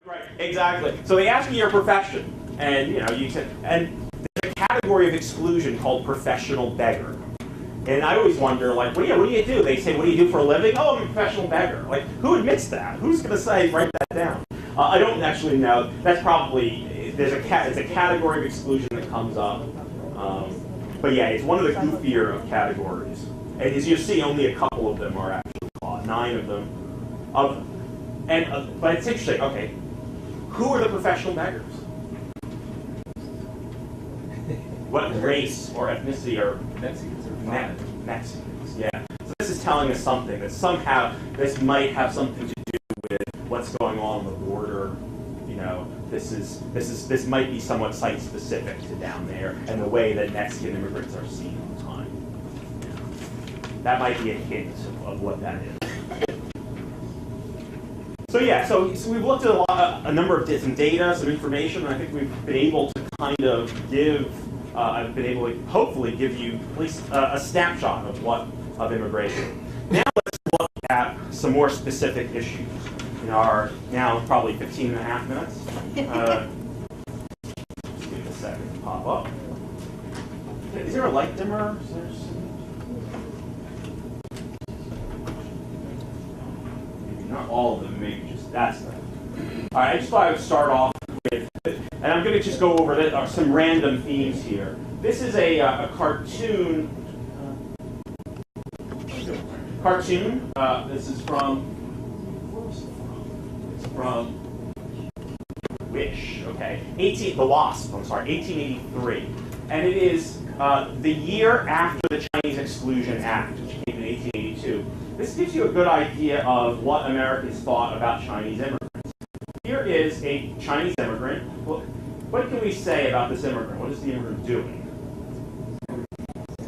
Right, exactly. So they ask you your profession, and you said, and there's a category of exclusion called professional beggar. And I always wonder, like, what do you do? They say, what do you do for a living? Oh, I'm a professional beggar. Like, who admits that? Who's going to say, write that down? I don't actually know. That's probably, it's a category of exclusion that comes up. But yeah, it's one of the goofier of categories. And as you see, only a couple of them are actually caught, 9 of them. But it's interesting, okay, who are the professional beggars? What race or ethnicity are Mexicans? Mexicans, yeah. So this is telling us something, that somehow this might have something to do with what's going on the border. This might be somewhat site-specific to down there and the way that Mexican immigrants are seen all the time. That might be a hint of what that is. So yeah, so we've looked at a number of some data, some information, and I think we've been able to kind of give, I've been able to hopefully give you at least a snapshot of immigration. Now let's look at some more specific issues in our now probably 15 and a half minutes. Just give it a second to pop up. Is there a light dimmer? Not all of them, maybe just that stuff. All right, I just thought I would start off with, and I'm going to just go over some random themes here. This is a cartoon. This is from. It's from Wish. Okay, The Wasp. I'm sorry, 1883, and it is the year after the Chinese Exclusion Act, which came in 1882. This gives you a good idea of what Americans thought about Chinese immigrants. Here is a Chinese immigrant. Well, what can we say about this immigrant? What is the immigrant doing?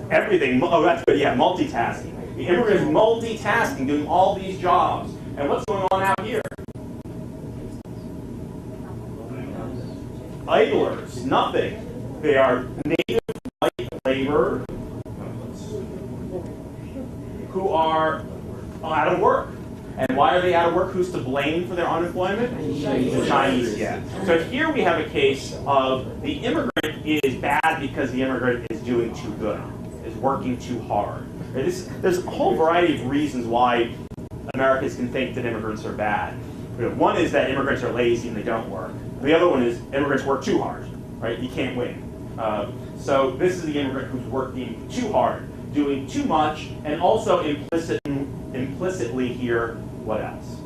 Everything. Oh, that's good. Yeah, multitasking. The immigrant is multitasking, doing all these jobs. And what's going on out here? Idlers. Nothing. They are native white labor who are out of work. And why are they out of work? Who's to blame for their unemployment? The Chinese, yeah. So here we have a case of the immigrant is bad because the immigrant is doing too good, is working too hard. There's a whole variety of reasons why Americans can think that immigrants are bad. One is that immigrants are lazy and they don't work. The other one is immigrants work too hard, right? You can't win. So this is the immigrant who's working too hard, doing too much, and also implicitly here, what else?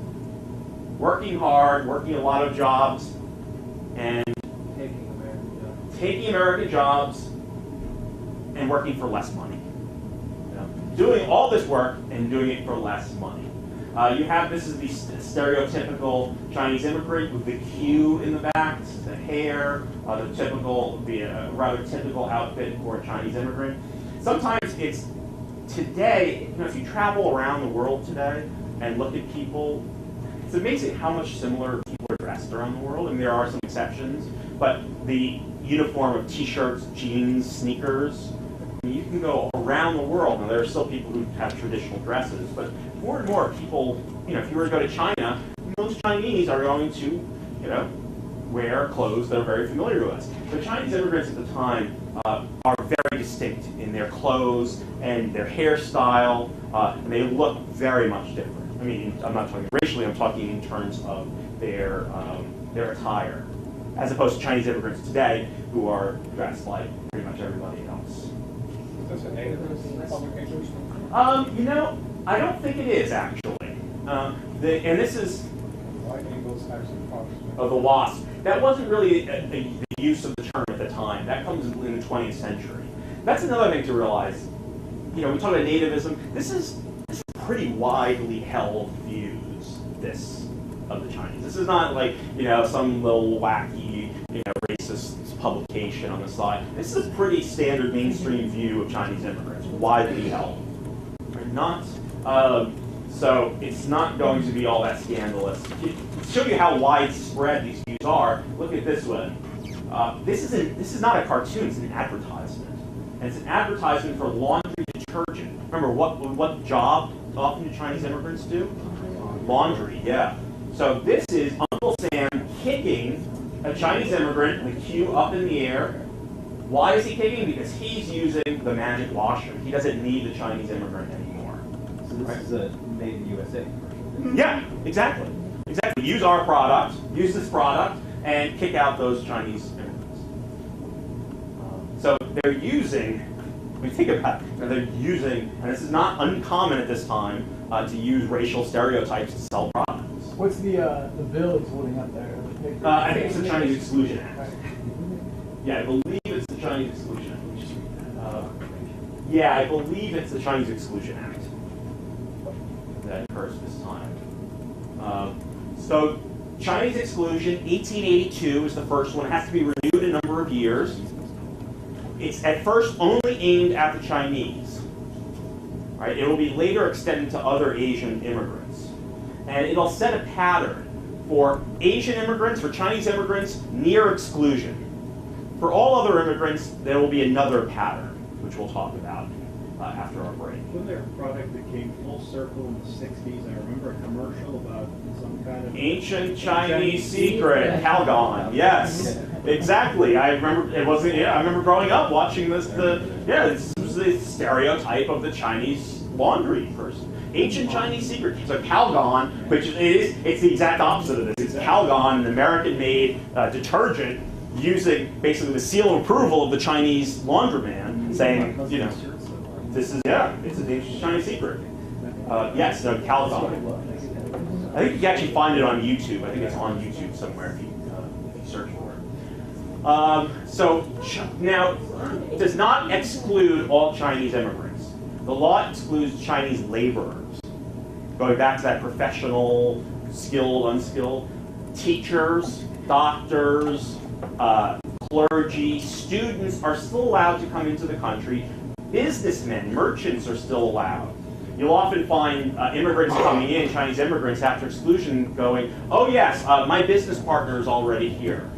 Working hard, working a lot of jobs, and taking American jobs and working for less money. Doing all this work and doing it for less money. This is the stereotypical Chinese immigrant with the Q in the back. This is the hair, rather typical outfit for a Chinese immigrant. Sometimes it's today, if you travel around the world today and look at people, it's amazing how much similar people are dressed around the world. And there are some exceptions, but the uniform of t-shirts, jeans, sneakers, you can go around the world, and there are still people who have traditional dresses, but more and more people, if you were to go to China, most Chinese are going to, wear clothes that are very familiar to us. The Chinese immigrants at the time are very distinct in their clothes and their hairstyle, and they look very much different. I mean, I'm not talking racially, I'm talking in terms of their attire, as opposed to Chinese immigrants today who are dressed like pretty much everybody else. That's a native publication? I don't think it is actually. And this is the Wasp. That wasn't really the use of the term at the time. That comes in the 20th century. That's another thing to realize. We talk about nativism. This is pretty widely held views. Of the Chinese. This is not like some little wacky racist publication on the side. This is a pretty standard mainstream view of Chinese immigrants, widely held. Not so it's not going to be all that scandalous. To show you how widespread these views are, look at this one. This is not a cartoon; it's an advertisement, and it's an advertisement for laundry detergent. Remember what job often do Chinese immigrants do? Laundry, yeah. So this is Uncle Sam kicking a Chinese immigrant, the cue up in the air. Why is he kicking? Because he's using the magic washer. He doesn't need the Chinese immigrant anymore. So this is a made in USA commercial. Yeah, exactly. Exactly. Use our product, use this product, and kick out those Chinese immigrants. So they're using, when you think about it, they're using, and this is not uncommon at this time, to use racial stereotypes to sell products. What's the bill he's holding up there? I think it's the Chinese Exclusion Act. Yeah, I believe it's the Chinese Exclusion Act. Let me just read that. Yeah, I believe it's the Chinese Exclusion Act that occurs this time. So Chinese exclusion, 1882 is the first one. It has to be renewed a number of years. It's at first only aimed at the Chinese. Right? It will be later extended to other Asian immigrants. And it'll set a pattern for Asian immigrants, for Chinese immigrants, near exclusion. For all other immigrants, there will be another pattern, which we'll talk about after our break. Wasn't there a product that came full circle in the 60s? I remember a commercial about some kind of... Ancient Chinese secret, Calgon. Yes, exactly. I remember it wasn't. Yeah, I remember growing up watching this. This was the stereotype of the Chinese laundry person. Ancient Chinese secret. So Calgon, which it's the exact opposite of this. It's Calgon, an American-made detergent, using basically the seal of approval of the Chinese laundroman, saying, this is, it's an ancient Chinese secret. Yes, no, Calgon. I think you can actually find it on YouTube. I think it's on YouTube somewhere if you search for it. So now, it does not exclude all Chinese immigrants. The law excludes Chinese laborers. Going back to that professional, skilled, unskilled, teachers, doctors, clergy, students are still allowed to come into the country. Businessmen, merchants are still allowed. You'll often find immigrants coming in, Chinese immigrants after exclusion going, oh yes, my business partner is already here.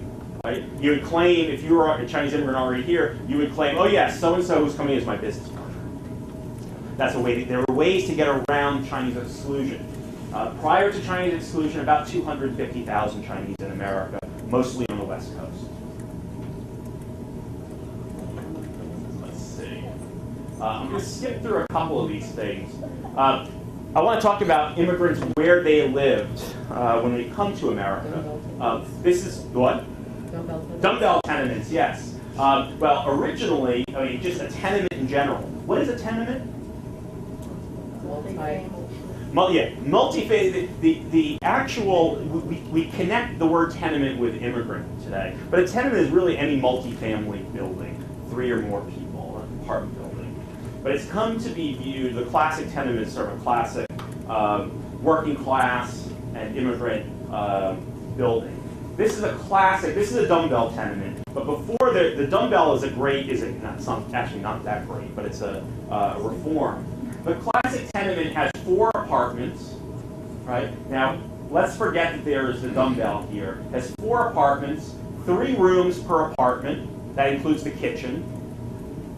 Right? You would claim, if you were a Chinese immigrant already here, you would claim, oh yes, so-and-so who's coming is my business partner. That's a way. There are ways to get around Chinese exclusion. Prior to Chinese exclusion, about 250,000 Chinese in America, mostly on the West Coast. I'm going to skip through a couple of these things. I want to talk about immigrants where they lived when they come to America. This is what? Dumbbell tenements, yes. Well, originally, just a tenement in general. What is a tenement? Multi-family. The actual, we connect the word tenement with immigrant today. But a tenement is really any multi-family building, 3 or more people, an apartment building. But it's come to be viewed, the classic tenements are a classic working class and immigrant building. This is a classic, this is a dumbbell tenement, but before the dumbbell actually not that great, but it's a reform. The classic tenement has 4 apartments, right? Now, let's forget that there is the dumbbell here. It has 4 apartments, 3 rooms per apartment, that includes the kitchen,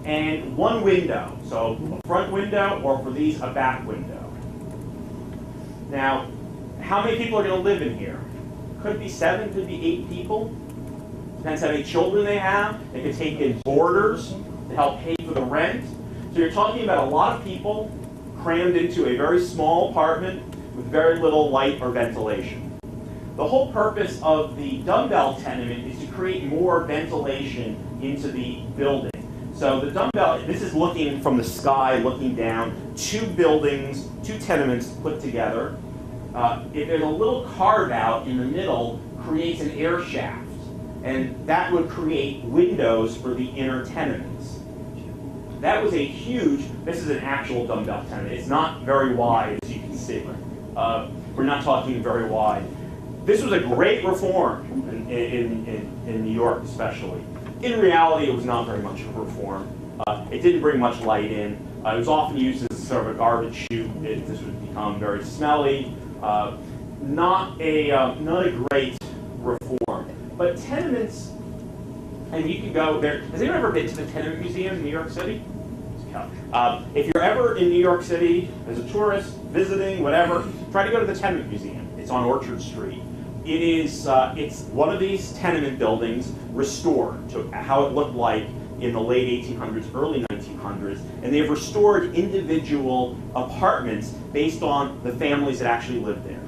and 1 window. So a front window, or for these, a back window. Now, how many people are going to live in here? Could be 7, could be 8 people. Depends how many children they have. They could take in boarders to help pay for the rent. So you're talking about a lot of people crammed into a very small apartment with very little light or ventilation. The whole purpose of the dumbbell tenement is to create more ventilation into the building. So the dumbbell, this is looking from the sky, looking down, 2 buildings, 2 tenements put together. If there's a little carve out in the middle, creates an air shaft. And that would create windows for the inner tenements. That was a huge, this is an actual dumbbell tenement. It's not very wide, as you can see. We're not talking very wide. This was a great reform in New York, especially. In reality, it was not very much of a reform. It didn't bring much light in. It was often used as sort of a garbage chute. This would become very smelly. Not a great reform. But tenements, and you can go there. Has anyone ever been to the Tenement Museum in New York City? If you're ever in New York City as a tourist, visiting, whatever, try to go to the Tenement Museum. It's on Orchard Street. it is, it's one of these tenement buildings restored to how it looked like in the late 1800s, early 1900s, and they've restored individual apartments based on the families that actually lived there.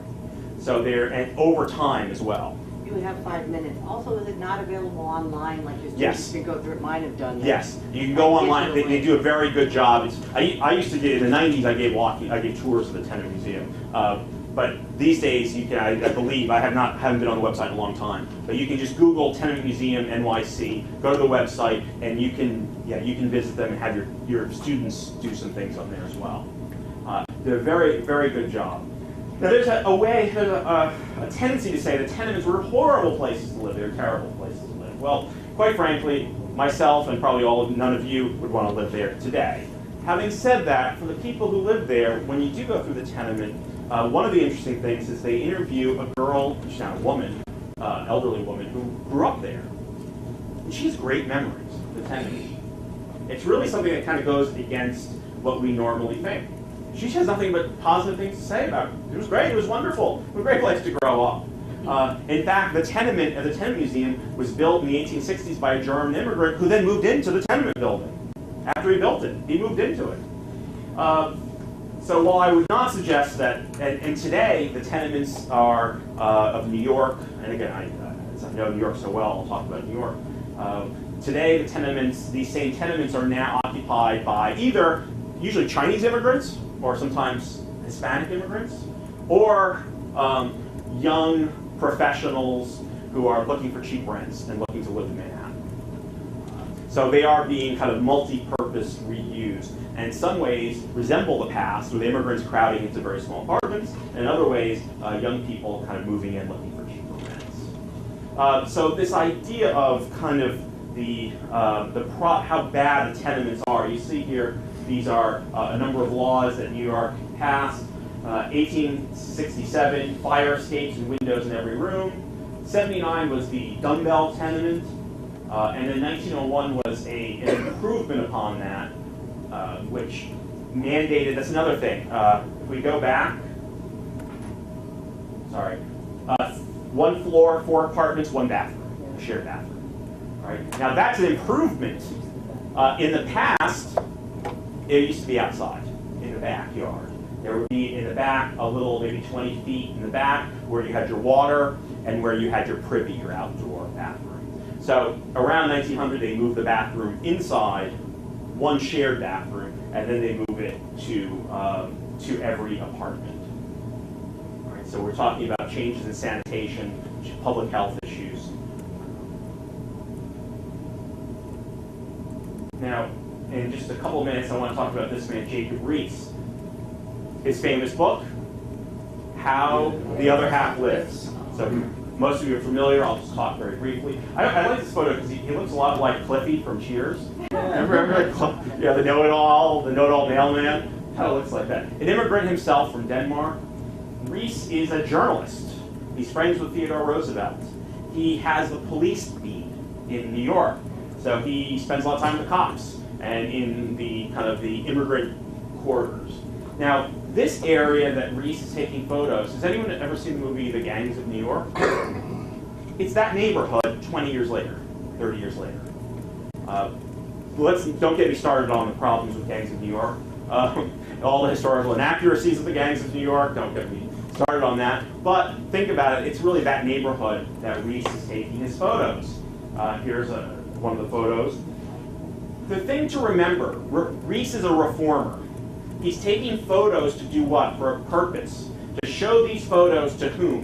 So they're, and over time as well. You would have 5 minutes. Also, is it not available online like your Yes. students can go through? It might have done that. Yes, you can go online. They do a very good job. I used to get in the 90s. I gave tours of the Tenement Museum. But these days, you can. I believe I haven't been on the website in a long time. But you can just Google Tenement Museum NYC. Go to the website, and you can visit them and have your students do some things on there as well. They're a very, very good job. Now there's a tendency to say that tenements were horrible places to live. They're terrible places to live. Well, quite frankly, myself and probably none of you would want to live there today. Having said that, for the people who live there, when you do go through the tenement, one of the interesting things is they interview a girl, she's not a woman, elderly woman, who grew up there. And she has great memories of the tenement. It's really something that kind of goes against what we normally think. She has nothing but positive things to say about it. It was great, it was wonderful, it was a great place to grow up. In fact, the Tenement Museum was built in the 1860s by a German immigrant who then moved into the tenement building. After he built it, he moved into it. So while I would not suggest that, and today the tenements are of New York, and again, I know New York so well, I'll talk about New York. Today the tenements, these same tenements are now occupied by either usually Chinese immigrants, or sometimes Hispanic immigrants, or young professionals who are looking for cheap rents and looking to live in Manhattan. So they are being kind of multi-purpose reused, and in some ways resemble the past, with immigrants crowding into very small apartments, and in other ways, young people kind of moving in looking for cheaper rents. So this idea of kind of how bad the tenements are, you see here, these are a number of laws that New York passed. 1867, fire escapes and windows in every room. 79 was the dumbbell tenement. And then 1901 was an improvement upon that, which mandated, that's another thing. If we go back, sorry, 1 floor, 4 apartments, 1 bathroom, a shared bathroom. All right. Now that's an improvement. In the past, it used to be outside, in the backyard. There would be in the back a little, maybe 20 feet in the back, where you had your water and where you had your privy, your outdoor bathroom. So around 1900, they moved the bathroom inside, 1 shared bathroom, and then they move it to every apartment. All right, so we're talking about changes in sanitation, public health issues. Now, in just a couple of minutes, I want to talk about this man, Jacob Riis. His famous book, How the Other Half Lives. So most of you are familiar. I'll just talk very briefly. I like this photo because he looks a lot like Cliffy from Cheers. Remember the know-it-all mailman? Kind of looks like that. An immigrant himself from Denmark. Riis is a journalist. He's friends with Theodore Roosevelt. He has the police beat in New York. So he spends a lot of time with the cops and in the kind of the immigrant quarters. Now, this area that Riis is taking photos, has anyone ever seen the movie The Gangs of New York? It's that neighborhood 20 years later, 30 years later. Don't get me started on the problems with Gangs of New York. All the historical inaccuracies of the Gangs of New York, don't get me started on that. But think about it, it's really that neighborhood that Riis is taking his photos. Here's one of the photos. The thing to remember, Riis is a reformer. He's taking photos to do what? For a purpose. To show these photos to whom?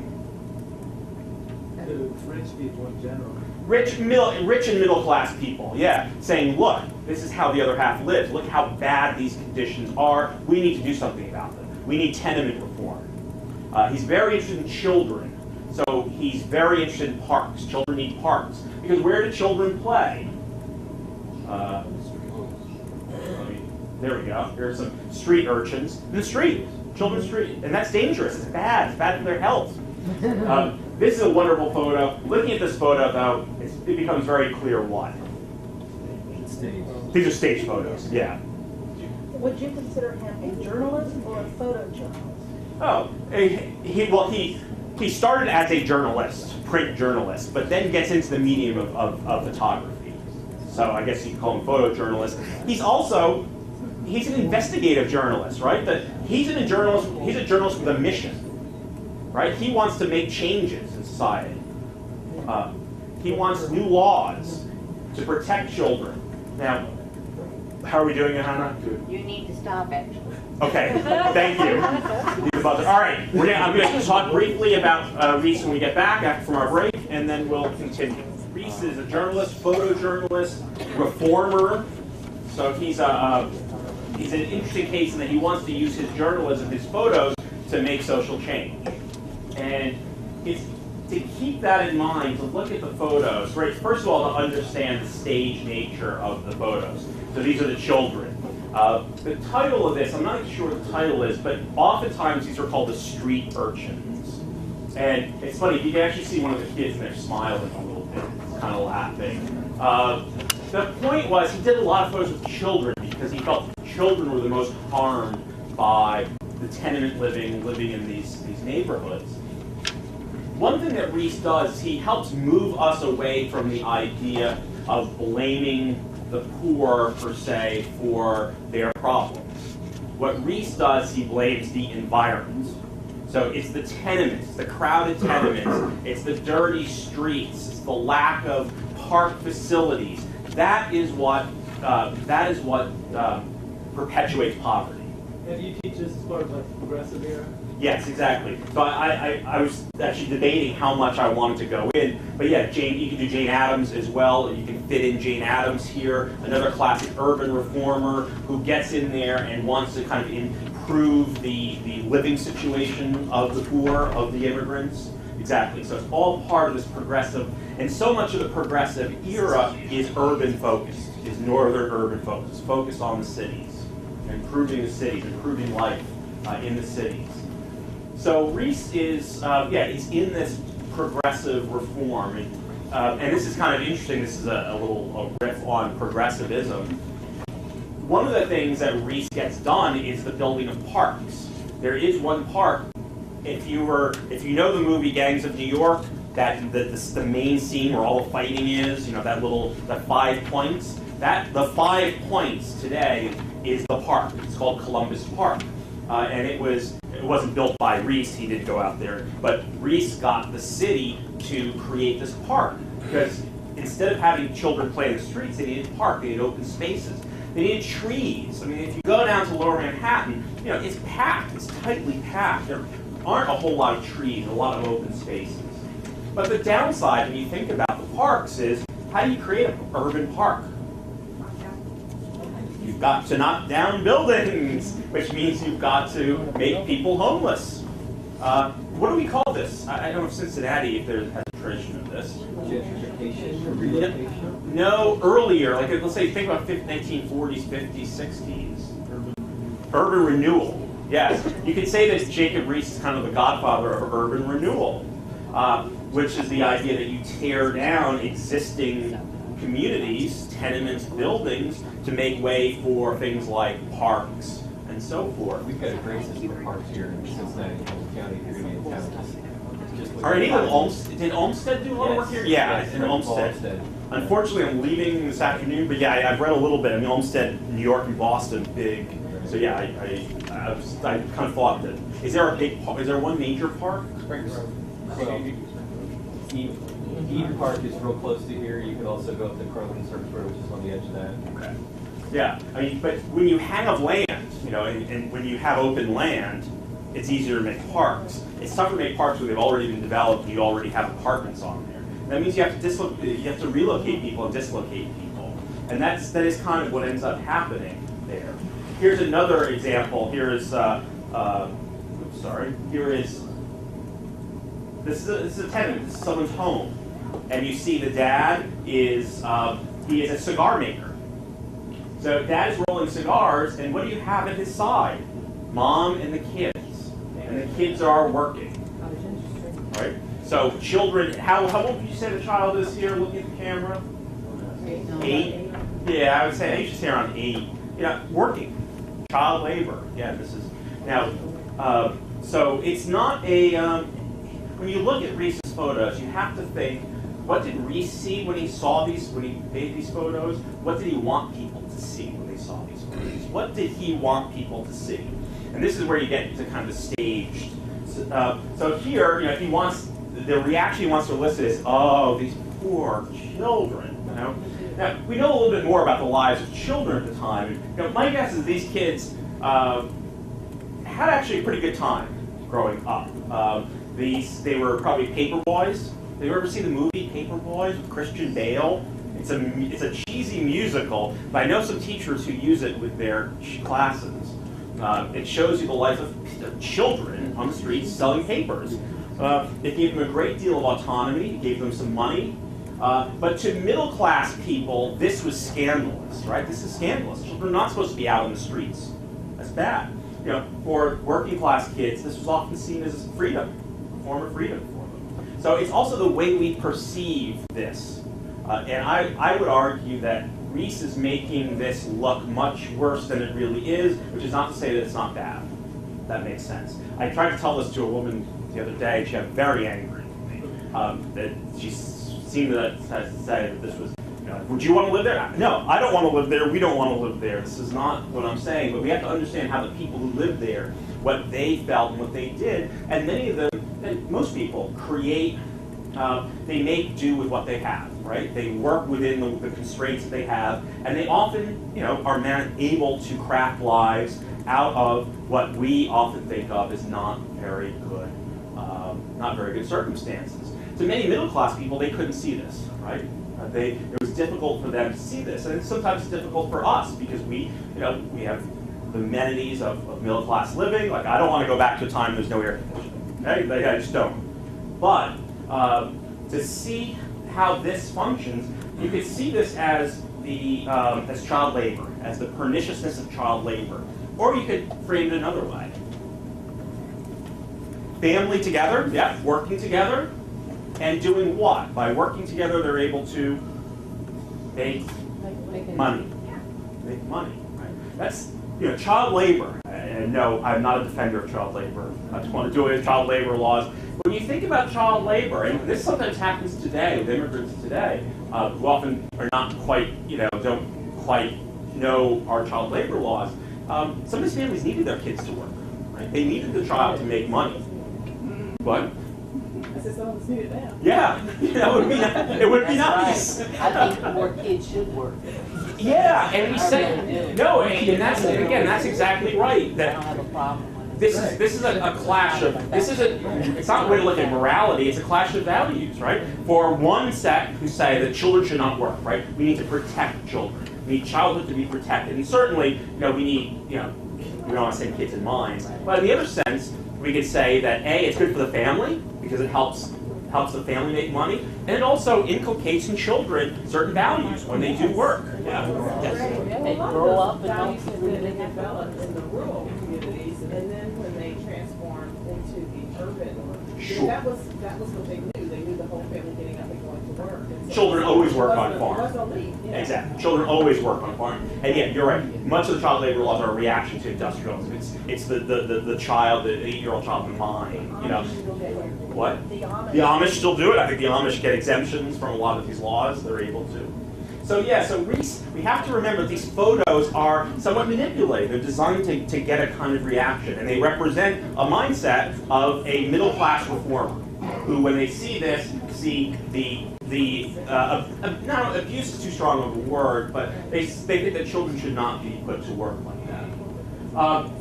To rich people in general. Rich and middle class people, yeah. Saying, look, this is how the other half lives. Look how bad these conditions are. We need to do something about them. We need tenement reform. He's very interested in children. So he's very interested in parks. Children need parks. Because where do children play? There we go. Here's some street urchins in the street, children's street, and that's dangerous. It's bad. It's bad for their health. This is a wonderful photo. Looking at this photo, though, it becomes very clear what. These are stage photos. Yeah. Would you consider him a journalist or a photojournalist? Oh, he started as a journalist, print journalist, but then gets into the medium of photography. So I guess you could call him photojournalist. He's an investigative journalist, right? He's a journalist with a mission, right? He wants to make changes in society. He wants new laws to protect children. Now, how are we doing it, Hannah? You need to stop, actually. Okay, thank you. All right, I'm going to talk briefly about Reese when we get back from our break, and then we'll continue. Reese is a journalist, photojournalist, reformer. So he's an interesting case in that he wants to use his journalism, his photos, to make social change. And it's to keep that in mind, to look at the photos, right? First of all, to understand the stage nature of the photos. So these are the children. The title of this, I'm not sure what the title is, but oftentimes these are called the street urchins. And it's funny, you can actually see one of the kids and they're smiling a little bit, kind of laughing. The point was he did a lot of photos with children because he felt children were the most harmed by the tenement living in these neighborhoods. One thing that Reese does is he helps move us away from the idea of blaming the poor, per se, for their problems. What Reese does, he blames the environment. So it's the tenements, the crowded tenements, it's the dirty streets, it's the lack of park facilities. That is what perpetuates poverty. And you teach this as part of like progressive era? Yes, exactly. So I was actually debating how much I wanted to go in, but yeah, you can do Jane Addams as well. You can fit in Jane Addams here, another classic urban reformer who gets in there and wants to kind of improve the living situation of the poor, of the immigrants. Exactly. So it's all part of this progressive, and so much of the progressive era is urban focused, is northern urban focused, focused on the cities, improving the cities, improving life in the cities. So Reese is, he's in this progressive reform, and this is kind of interesting. This is a little riff on progressivism. One of the things that Reese gets done is the building of parks. There is one park. If you know the movie Gangs of New York, the main scene where all the fighting is, that 5 points. The 5 points today is the park. It's called Columbus Park, and it wasn't built by Reese. He didn't go out there, but Reese got the city to create this park because instead of having children play in the streets, they needed a park. They needed open spaces. They needed trees. I mean, if you go down to Lower Manhattan, it's packed. It's tightly packed. There aren't a whole lot of trees, a lot of open spaces. But the downside, when you think about the parks, is how do you create an urban park? You've got to knock down buildings, which means you've got to make people homeless. What do we call this? I don't know if Cincinnati, if there has a tradition of this. Gentrification or relocation? No, earlier, like let's say, think about 1940s, 50s, 60s. Urban renewal. Yes, you could say that Jacob Reese is kind of the godfather of urban renewal, which is the idea that you tear down existing communities, tenements, buildings, to make way for things like parks and so forth. We've got a great system of parks here in Cincinnati County. If you're going to be in town, Are any of Olmsted? Did Olmsted do a lot of work here? Yeah, yes, in Olmsted. Unfortunately, I'm leaving this afternoon, but yeah, I've read a little bit. I mean, Olmsted, New York, and Boston, big. So yeah, I kind of thought that. Is there one major park? Eden Park is real close to here. You could also go up to Crowley Service Road, which is on the edge of that. Okay. Yeah, I mean, but when you have land, and when you have open land, it's easier to make parks. It's tougher to make parks where they've already been developed and you already have apartments on there. That means you have to relocate people and dislocate people, and that is kind of what ends up happening there. Here's another example. Here is this is a tenant. This is someone's home, and you see the dad is he is a cigar maker. So dad is rolling cigars, and what do you have at his side? Mom and the kids, and the kids are working. Right. So children, how old would you say the child is here? Looking at the camera. 8. Yeah, I would say I should say around 8. Working. Child labor. Yeah, this is now. So it's not a. when you look at Reese's photos, you have to think, what did Reese see when he saw these, when he made these photos? What did he want people to see when they saw these photos? What did he want people to see? And this is where you get to kind of staged. So here, if he wants, the reaction he wants to elicit is, oh, these poor children. Now, we know a little bit more about the lives of children at the time. My guess is these kids had actually a pretty good time growing up. They were probably paper boys. Have you ever seen the movie Paper Boys with Christian Bale? It's a cheesy musical, but I know some teachers who use it with their classes. It shows you the life of children on the streets selling papers. It gave them a great deal of autonomy. It gave them some money. But to middle-class people, this was scandalous, right? This is scandalous. Children are not supposed to be out in the streets. That's bad. For working-class kids, this was often seen as freedom, a form of freedom for them. So it's also the way we perceive this. And I would argue that Reese is making this look much worse than it really is, which is not to say that it's not bad. That makes sense. I tried to tell this to a woman the other day, and she got very angry with me. That she seemed to say that this was, would you want to live there? No, I don't want to live there. We don't want to live there. This is not what I'm saying, but we have to understand how the people who lived there, what they felt and what they did, and many of them, most people create, they make do with what they have, right? They work within the constraints that they have, and they often, are able to craft lives out of what we often think of as not very good circumstances. To many middle-class people, they couldn't see this, right? It was difficult for them to see this, and sometimes it's difficult for us because we have the amenities of middle-class living. Like, I don't want to go back to a time there's no air conditioning. Okay? I just don't. But to see how this functions, you could see this as as child labor, as the perniciousness of child labor, or you could frame it another way. Family together, working together, and doing what? By working together, they're able to make money. Make money, right? That's child labor. And no, I'm not a defender of child labor. I just want to do it with child labor laws. When you think about child labor, and this sometimes happens today with immigrants today, who often are not quite, don't quite know our child labor laws. Some of these families needed their kids to work, right? They needed the child to make money. What? I said some of us need it now. Yeah, it would be nice. Right. I think more kids should work. Yeah, and we say no, and that's exactly right. I That don't have a problem. this is a clash of it's not a way to look at morality. It's a clash of values, right? For one set who say that children should not work, right? We need to protect children. We need childhood to be protected, and certainly, we need, we don't want to send kids in mines. But in the other sense, we could say that it's good for the family because it helps the family make money, and it also inculcates in children certain values when they do work. Yeah. Yes. They grow up and values don't that they develop in the rural communities, and then when they transform into the urban, Sure. that was what they knew. They knew the whole family getting up and going to work. And so Children always work on it farms. wasn't elite, yeah. Exactly. Children always work on farms. And yeah, you're right. Much of the child labor laws are a reaction to industrialism. It's the child, the 8-year-old child in mine. What? The Amish still do it. I think the Amish get exemptions from a lot of these laws. They're able to. So Reese, we have to remember that these photos are somewhat manipulated. They're designed to get a kind of reaction, and they represent a mindset of a middle-class reformer who, when they see this, see not abuse is too strong of a word, but they think that children should not be put to work like that.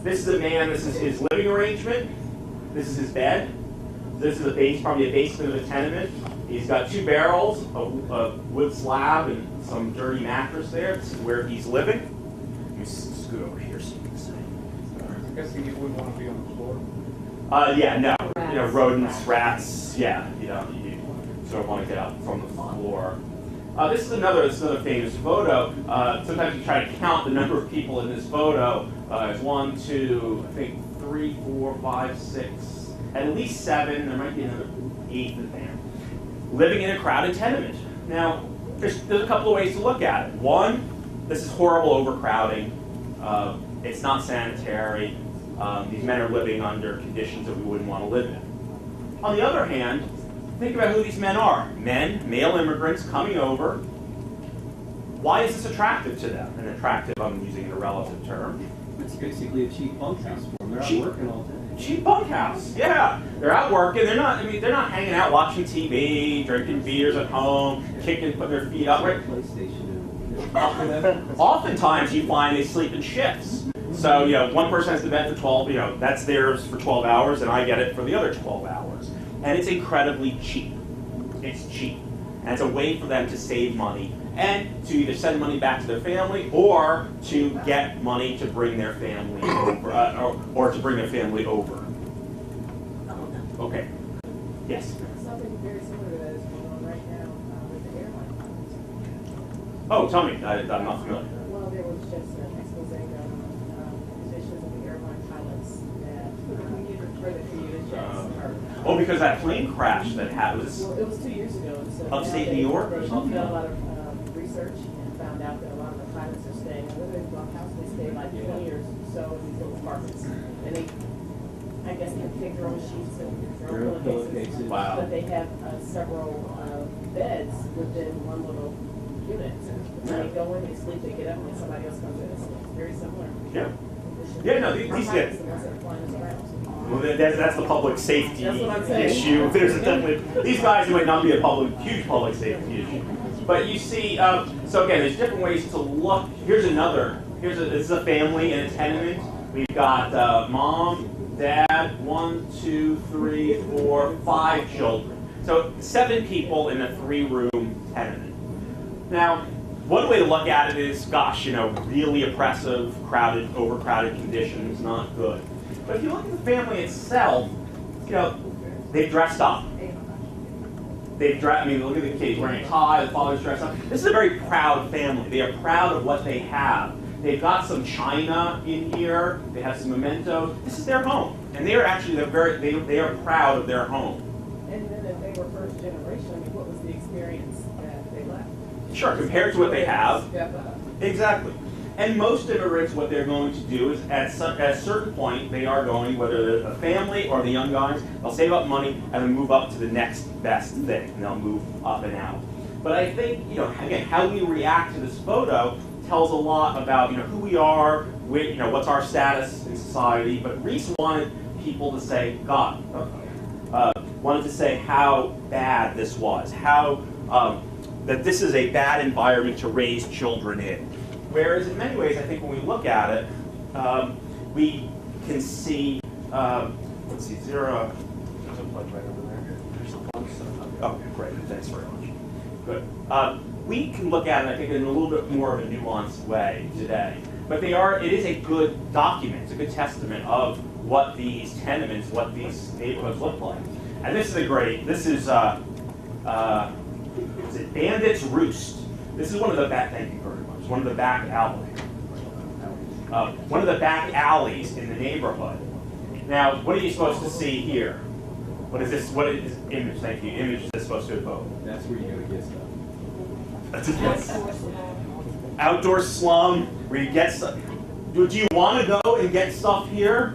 This is a man. This is his living arrangement. This is his bed. This is probably a basement of a tenement. He's got 2 barrels, a wood slab, and some dirty mattress there. This is where he's living. Let me scoot over here so you can see. I'm guessing you wouldn't want to be on the floor. No. Rodents, rats. Yeah, you sort of want to get up from the floor. This is another famous photo. Sometimes you try to count the number of people in this photo. It's 1, 2, I think 3, 4, 5, 6, at least 7. There might be another 8th in there. Living in a crowded tenement. Now, there's a couple of ways to look at it. One, this is horrible overcrowding. It's not sanitary. These men are living under conditions that we wouldn't want to live in. On the other hand, think about who these men are. Men, male immigrants coming over. Why is this attractive to them? And attractive, I'm using a relative term. It's basically a cheap bunkhouse for them. They're out Cheap. working all day. Cheap bunkhouse, yeah. They're out working. They're not. I mean, they're not hanging out watching TV, drinking beers at home, kicking, putting their feet up. Right? PlayStation. Oftentimes, you find they sleep in shifts. So, one person has the bed for 12. That's theirs for 12 hours, and I get it for the other 12 hours. And it's incredibly cheap. It's cheap, and it's a way for them to save money and to either send money back to their family or to get money to bring their family over, or to bring their family over. Okay. Yes. Something very similar to that is going on right now with the airline pilots. Oh, tell me. I'm not familiar. Well, there was just an expose done on positions of the airline pilots that for the commuter jets. Oh, because that plane crash that happened. Well, it was 2 years ago. And so Upstate now New York or they've something? done a lot of research and found out that a lot of the pilots are staying in the bunkhouse. They stay like 20 years or so in these little apartments. And they, I guess, can take their own sheets and their own pillowcases. Wow. But they have several beds within one little unit. When they go in, they sleep, they get up, and then somebody else comes in and sleeps. Very similar. Yeah. Yeah, no, these Pilots, the ones that are flying us around. Well, that's the public safety That's what I'm saying. issue. There's definitely these guys might not be a huge public safety issue, but you see. So again, there's different ways to look. Here's another. This is a family in a tenement. We've got mom, dad, 1, 2, 3, 4, 5 children. So 7 people in a 3-room tenement. Now, one way to look at it is, gosh, really oppressive, crowded, overcrowded conditions, not good. But if you look at the family itself, they've dressed up. Look at the kids wearing a tie, the father's dressed up. This is a very proud family. They are proud of what they have. They've got some china in here. They have some mementos. This is their home, and they are actually they are proud of their home. And then if they were first generation, what was the experience that they left? Sure, compared to what they have. Step up. Exactly. And most immigrants, what they're going to do is, at a certain point, they are going, whether it's a family or the young guys, they'll save up money and then move up to the next best thing, and they'll move up and out. But I think, again, how we react to this photo tells a lot about, who we are, what's our status in society. But Reese wanted people to say, wanted to say how bad this was, how that this is a bad environment to raise children in. Whereas in many ways, I think when we look at it, we can see, let's see, zero, there's a plug right over there. There's a plug. Oh, great, thanks very much. Good. We can look at it, I think, in a little bit more of a nuanced way today. But it is a good document, it's a good testament of what these tenements, what these neighborhoods look like. And this is Bandit's Roost. This is one of the back, thank you very much, one of the back alleys. One of the back alleys in the neighborhood. Now, what are you supposed to see here? What is this? What is image? Thank you. Image is this supposed to evoke? That's where you go to get stuff. That's a yes. Outdoor slum where you get stuff. Do you want to go and get stuff here?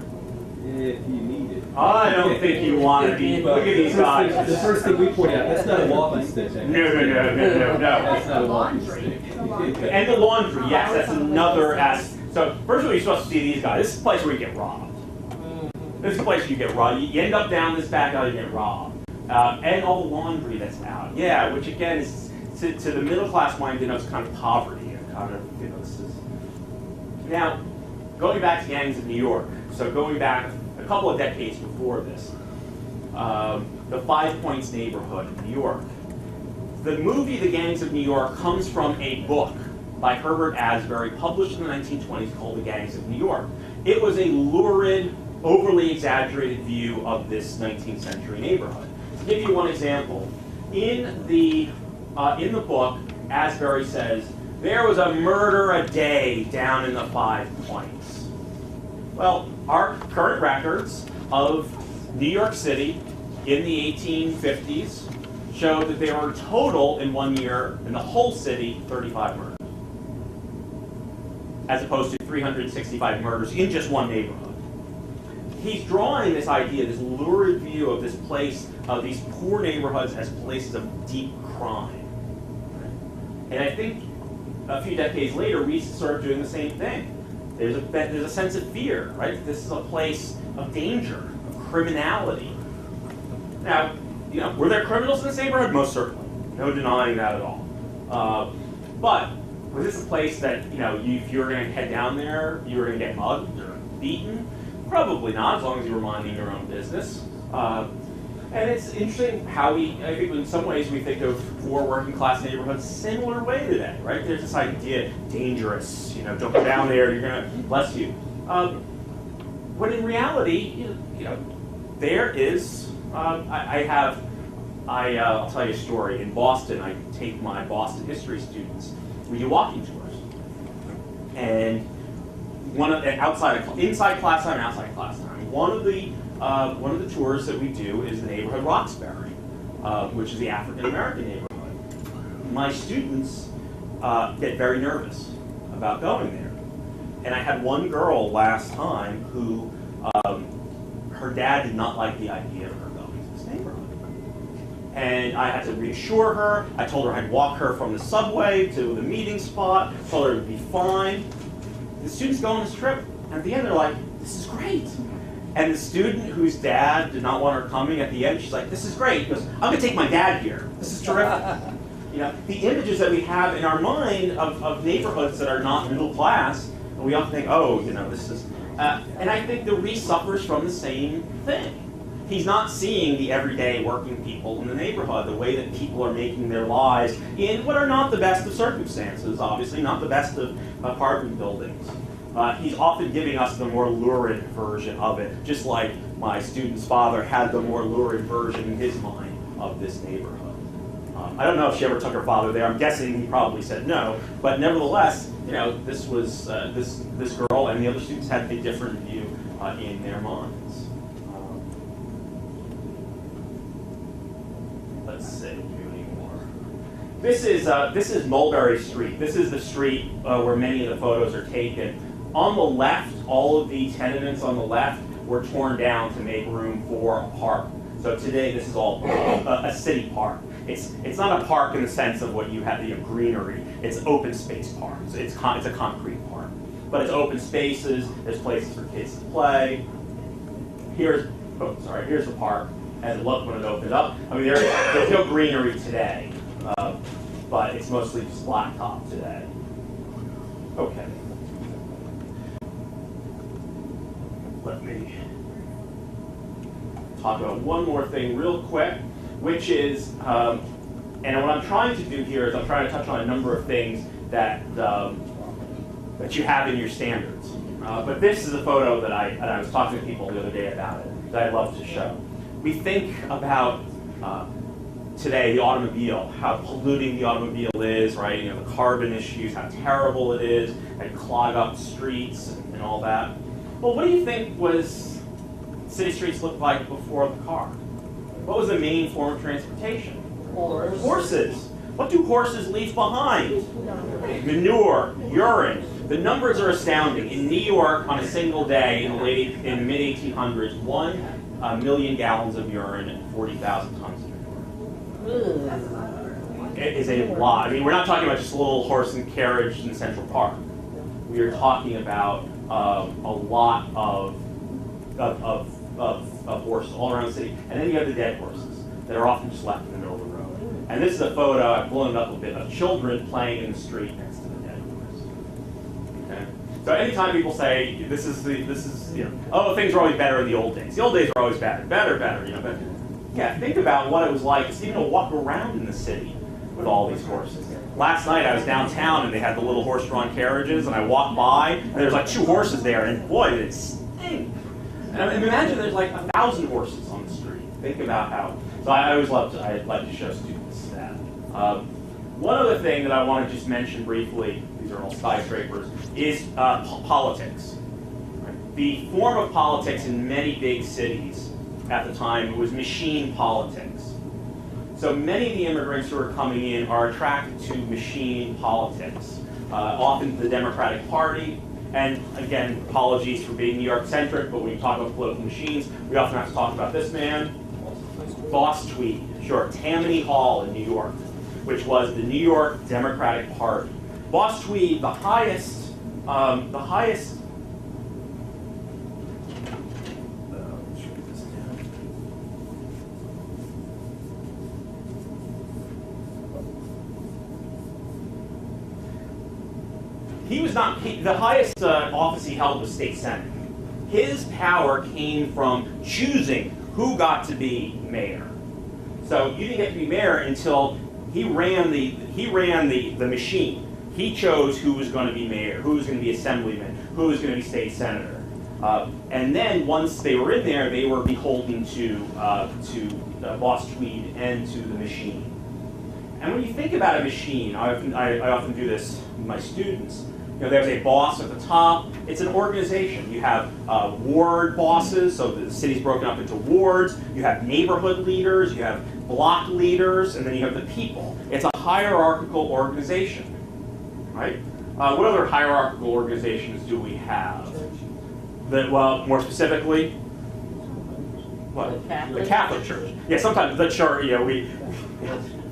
If you need it. I don't think you want to be. Look at these guys. The first thing we point out, that's not a walking stick. No. That's not a walking stick. And the laundry, yes, that's another aspect. So, first of all, you're supposed to see these guys. This is a place where you get robbed. This is a place where you get robbed. You end up down this back alley, you get robbed. And all the laundry that's out. Yeah, which again is, to the middle class mind, denotes kind of poverty. And kind of, this is. Now, going back to gangs of New York. So going back a couple of decades before this, the 5 Points neighborhood in New York. The movie The Gangs of New York comes from a book by Herbert Asbury, published in the 1920s, called The Gangs of New York. It was a lurid, overly exaggerated view of this 19th century neighborhood. To give you one example, in the book, Asbury says, there was a murder a day down in the 5 Points. Well, our current records of New York City in the 1850s show that there were total in 1 year, in the whole city, 35 murders. As opposed to 365 murders in just one neighborhood. he's drawing this idea, this lurid view of this place, of these poor neighborhoods as places of deep crime. And I think a few decades later, we started doing the same thing. There's a sense of fear, right? This is a place of danger, of criminality. Now, were there criminals in this neighborhood? Most certainly. No denying that at all. But was this a place that, if you were going to head down there, you were going to get mugged or beaten? Probably not, as long as you were minding your own business. And it's interesting how I think in some ways we think of poor working class neighborhoods similar way today, right? There's this idea, dangerous, don't go down there, you're going to, bless you. When in reality, there is, I'll tell you a story. In Boston, I take my Boston history students, we do walking tours. And inside class time, outside class time. One of the tours that we do is the neighborhood Roxbury, which is the African American neighborhood. My students get very nervous about going there. And I had one girl last time who, her dad did not like the idea of her going to this neighborhood. And I had to reassure her. I told her I'd walk her from the subway to the meeting spot, told her it would be fine. The students go on this trip, and at the end they're like, this is great. And the student whose dad did not want her coming, at the end she's like, this is great. He goes, I'm going to take my dad here. This is terrific. The images that we have in our mind of neighborhoods that are not middle class, and we often think, this is... and I think the Reese suffers from the same thing. He's not seeing the everyday working people in the neighborhood, the way that people are making their lives in what are not the best of circumstances, obviously, not the best of apartment buildings. He's often giving us the more lurid version of it, just like my student's father had the more lurid version in his mind of this neighborhood. I don't know if she ever took her father there. I'm guessing he probably said no, but nevertheless, this was this girl and the other students had a different view in their minds. Let's see, any more. This is Mulberry Street. This is the street where many of the photos are taken. On the left, all of the tenements on the left were torn down to make room for a park. So today, this is all a city park. It's not a park in the sense of what you have, greenery. It's open space park. So it's a concrete park, but it's open spaces. There's places for kids to play. Here's the park as it looked when it opened up. I mean, there's no greenery today, but it's mostly just blacktop today. Okay. Let me talk about one more thing real quick, which is, and what I'm trying to do here is I'm trying to touch on a number of things that you have in your standards. But this is a photo that I was talking to people the other day about it, that I'd love to show. We think about today the automobile, how polluting the automobile is, right? The carbon issues, how terrible it is, and clog up streets and all that. Well, what do you think city streets looked like before the car? What was the main form of transportation? Horses. What do horses leave behind? Manure, urine. The numbers are astounding. In New York, on a single day in the mid-1800s, 1 million gallons of urine and 40,000 tons of manure. It is a lot. I mean, we're not talking about just a little horse and carriage in Central Park. We are talking about a lot of horses all around the city. And then you have the dead horses that are often just left in the middle of the road. And this is a photo, I've blown it up a bit, of children playing in the street next to the dead horse. Okay? So anytime people say, oh, things were always better in the old days. The old days were always better. But yeah, think about what it was like just even to walk around in the city with all these horses. Last night I was downtown and they had the little horse-drawn carriages, and I walked by and there's like 2 horses there, and boy, did it stink. And imagine there's like 1,000 horses on the street. Think about how. So I'd like to show students that. One other thing that I want to just mention briefly, these are all skyscrapers, is politics. Right? The form of politics in many big cities at the time was machine politics. So many of the immigrants who are coming in are attracted to machine politics. Often the Democratic Party, And again, apologies for being New York-centric, but when you talk about political machines, we often have to talk about this man, Boss Tweed. Sure, Tammany Hall in New York, which was the New York Democratic Party. Boss Tweed, the highest. He was not the highest office he held was state senate. His power came from choosing who got to be mayor. So you didn't get to be mayor until he ran the machine. He chose who was going to be mayor, who was going to be assemblyman, who was going to be state senator. And then once they were in there, they were beholden to Boss Tweed and to the machine. And when you think about a machine, I often do this with my students. You know, there's a boss at the top. It's an organization. You have ward bosses, so the city's broken up into wards. You have neighborhood leaders. You have block leaders, and then you have the people. It's a hierarchical organization, right? What other hierarchical organizations do we have? Well, more specifically, what? The Catholic Church. Yeah, sometimes the church. You know,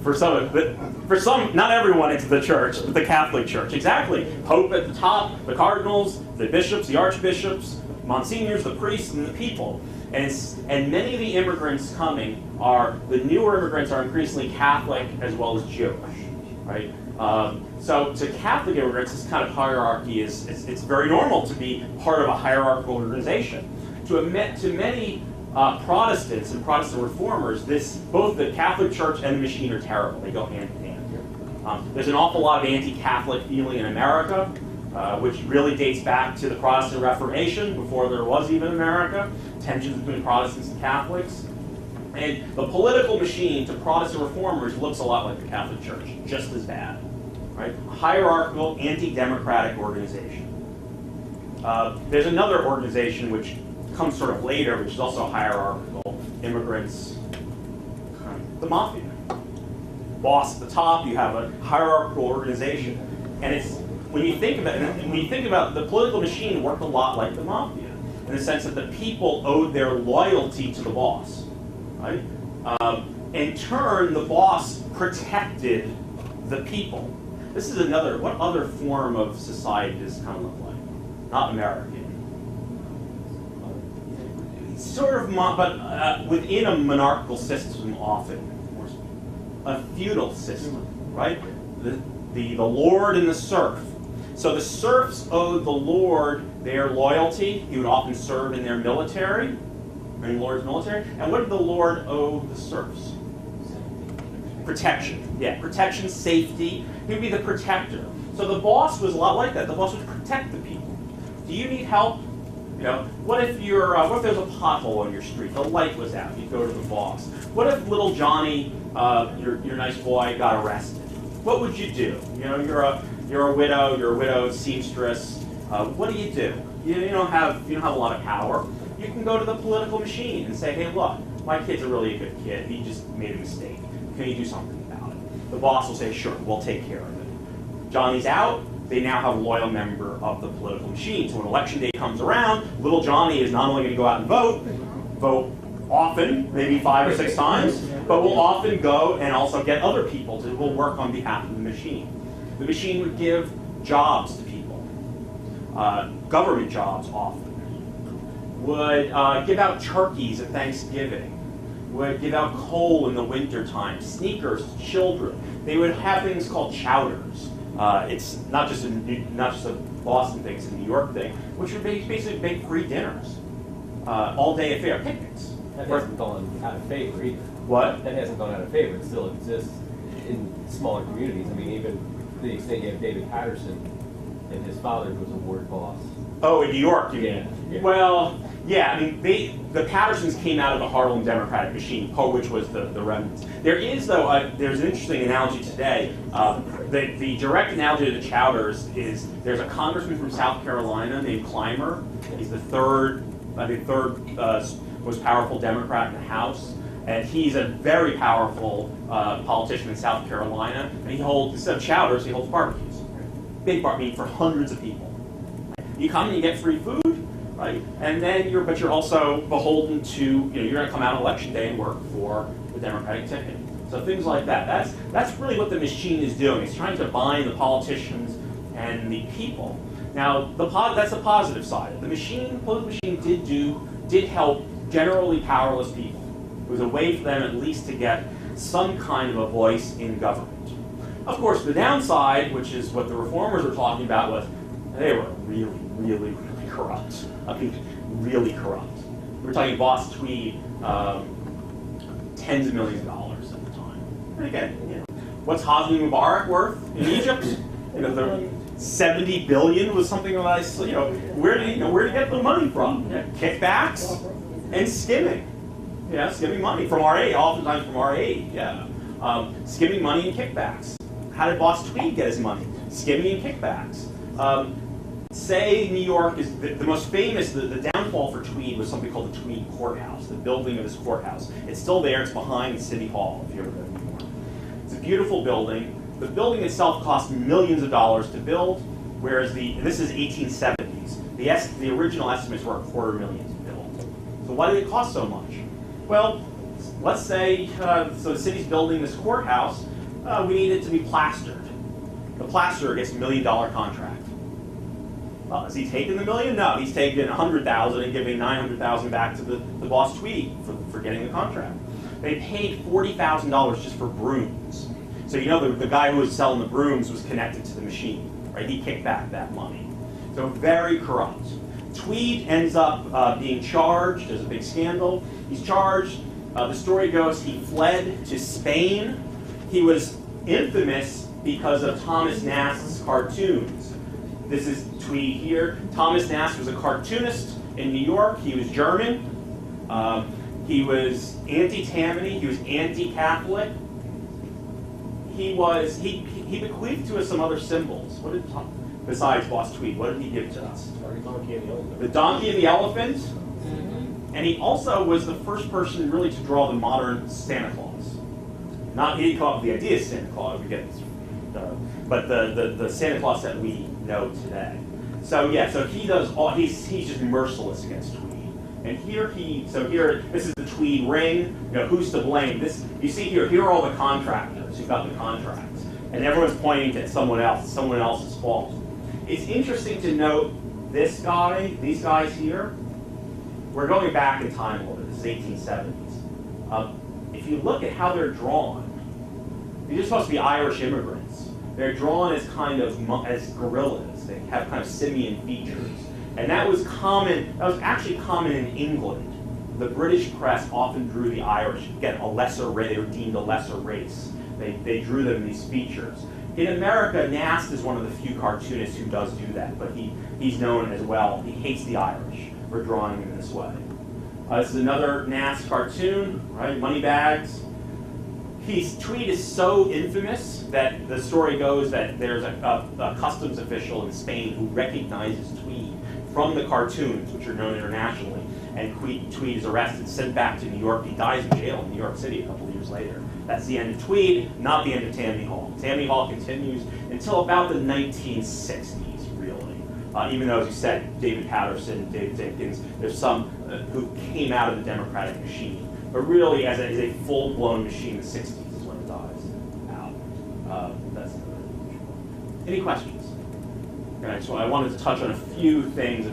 for some, not everyone, it's the church, but the Catholic Church. Exactly. Pope at the top, the cardinals, the bishops, the archbishops, monsignors, the priests, and the people. And many of the immigrants coming the newer immigrants are increasingly Catholic as well as Jewish, right? So to Catholic immigrants, this kind of hierarchy it's very normal to be part of a hierarchical organization. To many Protestants and Protestant reformers, both the Catholic Church and the machine are terrible. They go hand in hand. There's an awful lot of anti-Catholic feeling in America, which really dates back to the Protestant Reformation, before there was even America, tensions between Protestants and Catholics. And the political machine to Protestant reformers looks a lot like the Catholic Church, just as bad. Right? A hierarchical, anti-democratic organization. There's another organization which comes sort of later, which is also hierarchical. Immigrants, the mafia. Boss at the top, you have a hierarchical organization. And when you think about the political machine worked a lot like the mafia, in the sense that the people owed their loyalty to the boss. Right? In turn, the boss protected the people. This is what other form of society does this kind of look like? Not American. Sort of, but within a monarchical system often. A feudal system, right? The lord and the serf. So the serfs owed the lord their loyalty. He would often serve in their military, in the lord's military. And what did the lord owe the serfs? Protection. Yeah, protection, safety. He would be the protector. So the boss was a lot like that. The boss would protect the people. Do you need help? You know, what if there's a pothole on your street? The light was out. You go to the boss. What if little Johnny, your nice boy, got arrested? What would you do? You know, you're a widow. You're a widowed seamstress. What do? You don't have a lot of power. You can go to the political machine and say, hey, look, my kid's a really good kid. He just made a mistake. Can you do something about it? The boss will say, sure, we'll take care of it. Johnny's out. They now have a loyal member of the political machine. So when election day comes around, little Johnny is not only going to go out and vote often, maybe 5 or 6 times, but will often go and also get other people who will work on behalf of the machine. The machine would give jobs to people, government jobs often, would give out turkeys at Thanksgiving, would give out coal in the wintertime, sneakers to children. They would have things called chowders. It's not just a Boston thing, it's a New York thing, which would basically make free dinners, all-day affair, picnics. That hasn't gone out of favor either. What? That hasn't gone out of favor. It still exists in smaller communities. I mean, even to the extent you have David Patterson and his father, who was a ward boss. Oh, in New York, you mean? Yeah. Well, yeah, I mean, the Pattersons came out of the Harlem Democratic machine, which was the remnants. There is, though, there's an interesting analogy today. The direct analogy to the chowders is there's a congressman from South Carolina named Clymer. He's the third most powerful Democrat in the House. And he's a very powerful politician in South Carolina. And he holds, instead of chowders, he holds barbecues. Big barbecue for hundreds of people. You come and you get free food, right? And then you're also beholden to, you're going to come out on election day and work for the Democratic ticket. So things like that. That's really what the machine is doing. It's trying to bind the politicians and the people. Now, that's the positive side. The political machine did help generally powerless people. It was a way for them at least to get some kind of a voice in government. Of course, the downside, which is what the reformers were talking about, was they were really, really, really corrupt. I mean, really corrupt. We were talking Boss Tweed, tens of millions of dollars at the time. And again, what's Hosni Mubarak worth in Egypt? The 70 billion was something that where did he get the money from? Kickbacks and skimming. Skimming money from our aid, oftentimes from our aid. Skimming money and kickbacks. How did Boss Tweed get his money? Skimming and kickbacks. Say New York is the most famous, the downfall for Tweed was something called the Tweed Courthouse, the building of this courthouse. It's still there, it's behind City Hall, if you ever been to New York. It's a beautiful building. The building itself cost millions of dollars to build, whereas this is 1870s. The original estimates were $250,000 to build. So why did it cost so much? Well, let's say, so the city's building this courthouse, we need it to be plastered. The plasterer gets $1 million contract. Is he taking the $1 million? No, he's taking $100,000 and giving $900,000 back to the Boss Tweed for getting the contract. They paid $40,000 just for brooms. So the guy who was selling the brooms was connected to the machine, right? He kicked back that money. So very corrupt. Tweed ends up being charged. There's a big scandal. He's charged. The story goes he fled to Spain. He was infamous because of Thomas Nast's cartoons. This is Tweed here. Thomas Nast was a cartoonist in New York. He was German. He was anti-Tammany. He was anti-Catholic. He bequeathed to us some other symbols. Besides Boss Tweed, what did he give to us? The donkey and the elephant. And he also was the first person really to draw the modern Santa Claus. He didn't come up with the idea of Santa Claus, but the Santa Claus that we know today. So he does he's just merciless against Tweed. And here this is the Tweed ring. Who's to blame? You see here are all the contractors who got the contracts, and everyone's pointing to someone else. Someone else's fault. It's interesting to note these guys here. We're going back in time a little bit. This is 1870s. If you look at how they're drawn, these are supposed to be Irish immigrants. They're drawn as as gorillas. They have kind of simian features. And that was actually common in England. The British press often drew the Irish, again, they were deemed a lesser race. They drew them in these features. In America, Nast is one of the few cartoonists who does do that, but he's known as well. He hates the Irish for drawing them in this way. This is another Nast cartoon, right? Moneybags. Tweed is so infamous that the story goes that there's a customs official in Spain who recognizes Tweed from the cartoons, which are known internationally, and Tweed is arrested, sent back to New York. He dies in jail in New York City a couple of years later. That's the end of Tweed, not the end of Tammany Hall. Tammany Hall continues until about the 1960s, really. Even though, as you said, David Patterson, David Dinkins, there's some who came out of the Democratic machine. But really, as a full-blown machine, the 60s is when it dies out. Any questions? Okay, so I wanted to touch on a few themes,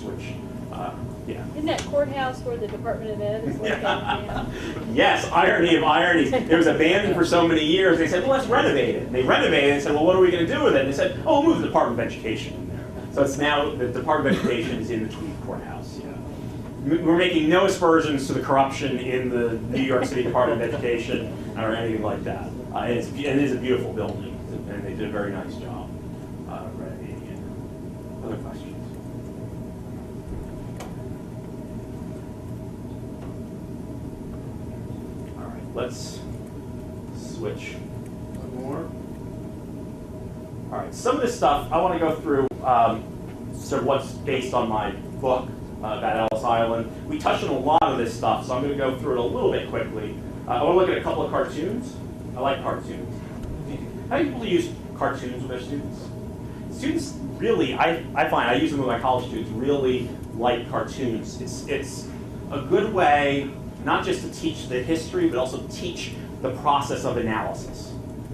which, yeah. Isn't that courthouse where the Department of Ed is located? Yeah. Yes, irony of ironies. It was abandoned for so many years. They said, well, let's renovate it. And they renovated it and said, well, what are we going to do with it? And they said, oh, we'll move the Department of Education in there. So it's now, the Department of Education is in the Tweed Courthouse. Yeah. We're making no aspersions to the corruption in the New York City Department of Education or anything like that. It is a beautiful building, and they did a very nice job renovating it. Other questions? All right, let's switch one more. All right, some of this stuff I want to go through sort of what's based on my book about Ellis Island. We touched on a lot of this stuff, so I'm going to go through it a little bit quickly. I want to look at a couple of cartoons. I like cartoons. How do people use cartoons with their students? students really, I find, I use them with my college students, really like cartoons. It's a good way not just to teach the history, but also teach the process of analysis.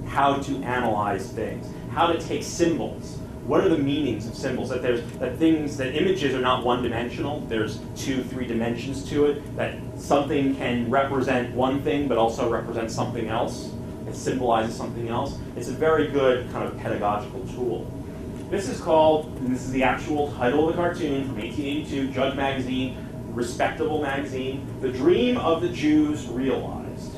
How to analyze things, how to take symbols. What are the meanings of symbols? That images are not one-dimensional. There's 2, 3 dimensions to it. That something can represent one thing, but also represent something else. It symbolizes something else. It's a very good kind of pedagogical tool. This is called, and this is the actual title of the cartoon from 1882, Judge Magazine, respectable magazine, The Dream of the Jews Realized.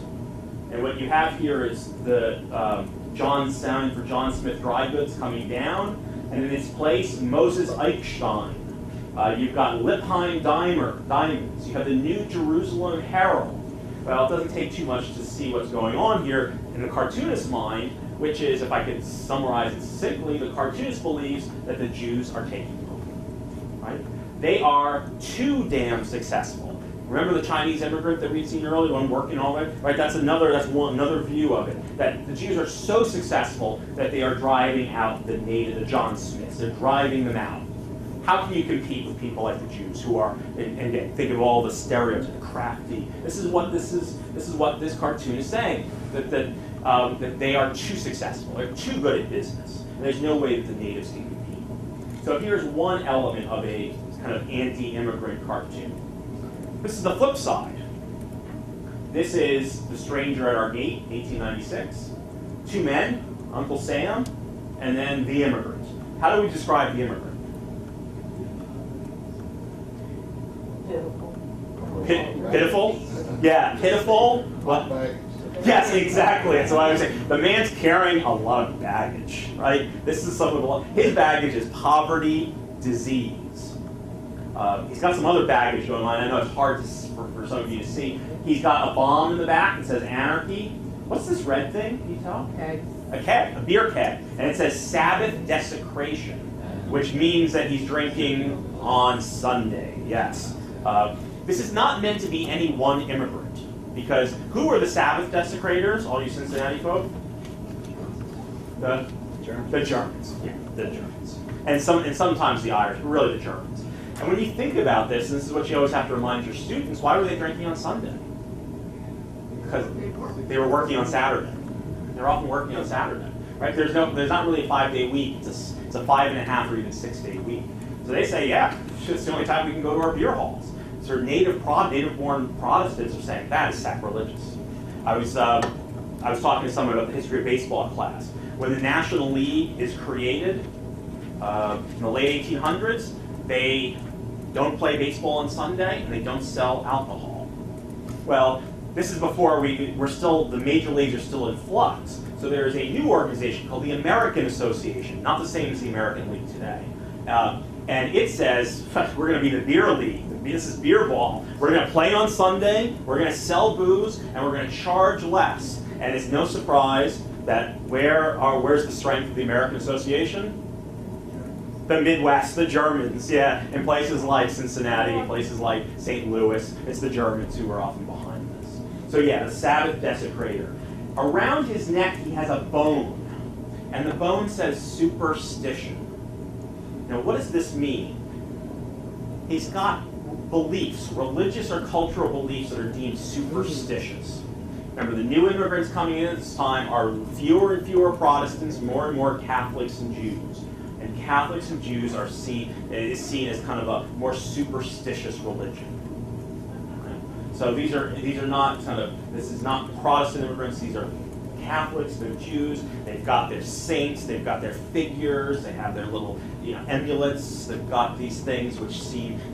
And what you have here is the John sound for John Smith dry goods coming down, and in its place, Moses Eichstein. You've got Lippheim diamonds. You have the New Jerusalem Herald. Well, it doesn't take too much to see what's going on here in the cartoonist's mind, which is, if I could summarize it succinctly, the cartoonist believes that the Jews are taking over, right? They are too damn successful. Remember the Chinese immigrant that we'd seen earlier, one working already? Right, that's another view of it. That the Jews are so successful that they are driving out the John Smiths. They're driving them out. How can you compete with people like the Jews who are, and again, think of all the stereotypes, the crafty. This is what this cartoon is saying. That they are too successful. They're too good at business. And there's no way that the natives can compete. So here's one element of a kind of anti-immigrant cartoon. This is the flip side. This is The Stranger at Our Gate, 1896. 2 men, Uncle Sam, and then the immigrant. How do we describe the immigrant? Pitiful? Yeah, pitiful. What? Yes, exactly. That's what I was saying. The man's carrying a lot of baggage, right? This is his baggage is poverty, disease. He's got some other baggage going on. I know it's hard for some of you to see. He's got a bomb in the back that says anarchy. What's this red thing? Can you tell? Keg. A keg, a beer keg. And it says Sabbath desecration, which means that he's drinking on Sunday. Yes. This is not meant to be any one immigrant, because who are the Sabbath desecrators, all you Cincinnati folk? The Germans. Yeah, the Germans. And sometimes the Irish, but really the Germans. And when you think about this, and this is what you always have to remind your students, why were they drinking on Sunday? Because they were working on Saturday. They're often working on Saturday, right? There's not really a 5-day week. It's a 5.5 or even 6-day week. So they say, yeah, it's the only time we can go to our beer halls. So native-born Protestants are saying that is sacrilegious. I was talking to someone about the history of baseball class. When the National League is created in the late 1800s, they don't play baseball on Sunday and they don't sell alcohol. Well, this is before the major leagues are still in flux. So there is a new organization called the American Association, not the same as the American League today. And it says, we're going to be the beer league. This is beer ball. We're going to play on Sunday, we're going to sell booze, and we're going to charge less. And it's no surprise that where's the strength of the American Association? The Midwest, the Germans, yeah. In places like Cincinnati, places like St. Louis, it's the Germans who are often behind this. So yeah, the Sabbath desecrator. Around his neck, he has a bone. And the bone says superstition. Now, what does this mean? He's got beliefs, religious or cultural beliefs that are deemed superstitious. Remember, the new immigrants coming in at this time are fewer and fewer Protestants, more and more Catholics and Jews. And Catholics and Jews is seen as kind of a more superstitious religion. Right? So these are not this is not Protestant immigrants, these are Catholics, they're Jews, they've got their saints, they've got their figures, they have their little amulets, they've got these things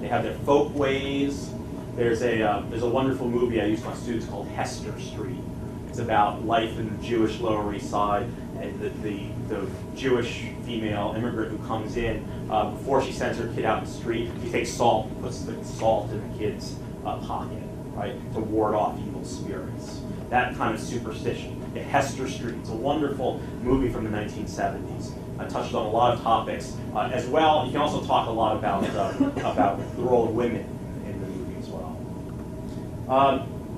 they have their folk ways. There's a wonderful movie I use with my students called Hester Street. It's about life in the Jewish Lower East Side, and the Jewish female immigrant who comes in, before she sends her kid out in the street, she takes salt and puts the salt in the kid's pocket, right, to ward off evil spirits. That kind of superstition. Hester Street. It's a wonderful movie from the 1970s. I touched on a lot of topics as well. You can also talk a lot about the role of women in the movie as well.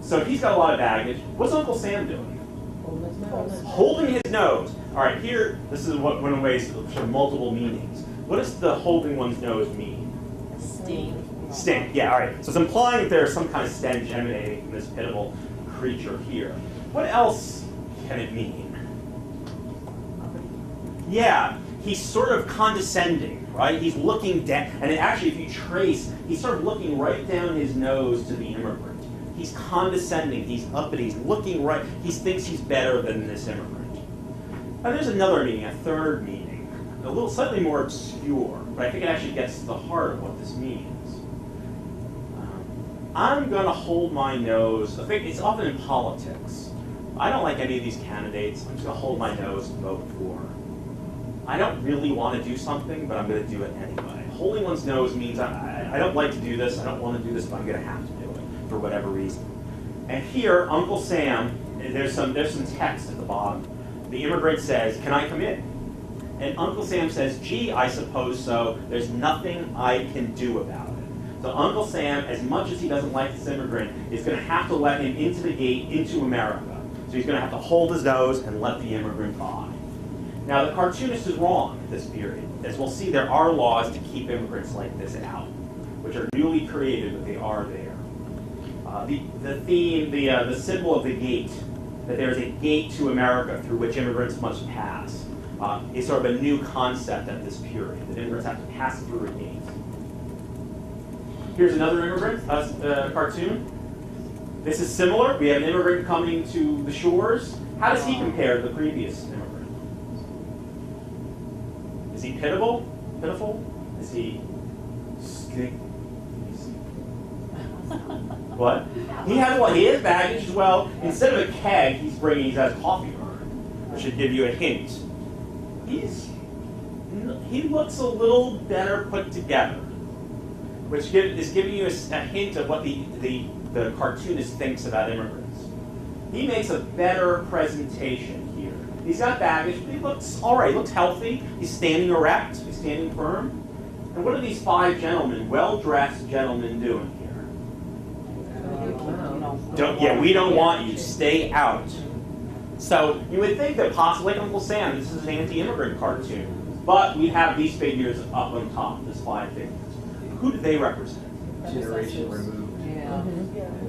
So he's got a lot of baggage. What's Uncle Sam doing? Holding his Holding his nose. All right, here, this is one of the ways for multiple meanings. What does the holding one's nose mean? Stink, yeah, all right. So it's implying that there's some kind of stench emanating from this pitiable creature here. What else can it mean? Yeah, he's sort of condescending, right? He's looking down, and actually, if you trace, he's sort of looking right down his nose to the immigrant. He's condescending, he's uppity, he's looking right, he thinks he's better than this immigrant. Now there's another meaning, a third meaning, a little slightly more obscure, but I think it actually gets to the heart of what this means. I'm going to hold my nose. I think it's often in politics. I don't like any of these candidates. I'm just going to hold my nose and vote for. I don't really want to do something, but I'm going to do it anyway. Holding one's nose means I don't like to do this, I don't want to do this, but I'm going to have to do it for whatever reason. And here, Uncle Sam, there's some text at the bottom. The immigrant says, "Can I come in?" And Uncle Sam says, "Gee, I suppose so. There's nothing I can do about it." So Uncle Sam, as much as he doesn't like this immigrant, is going to have to let him into the gate, into America. So he's going to have to hold his nose and let the immigrant by. Now, the cartoonist is wrong at this period. As we'll see, there are laws to keep immigrants like this out, which are newly created, but they are there. The theme, the symbol of the gate, that there is a gate to America through which immigrants must pass, is sort of a new concept at this period, that immigrants have to pass through a gate. Here's another immigrant cartoon. This is similar. We have an immigrant coming to the shores. How does he compare to the previous immigrant? Is he pitiful? Is he what? He has baggage as well. Instead of a keg, he has a coffee urn, which should give you a hint. He looks a little better put together, which is giving you a hint of what the cartoonist thinks about immigrants. He makes a better presentation here. He's got baggage, but he looks all right. He looks healthy. He's standing erect. He's standing firm. And what are these five gentlemen, well-dressed gentlemen, doing here? We don't want you. Stay out. So you would think that possibly Uncle Sam, this is an anti-immigrant cartoon, but we have these figures up on top, these five figures. Who do they represent? Generation removed. Yeah.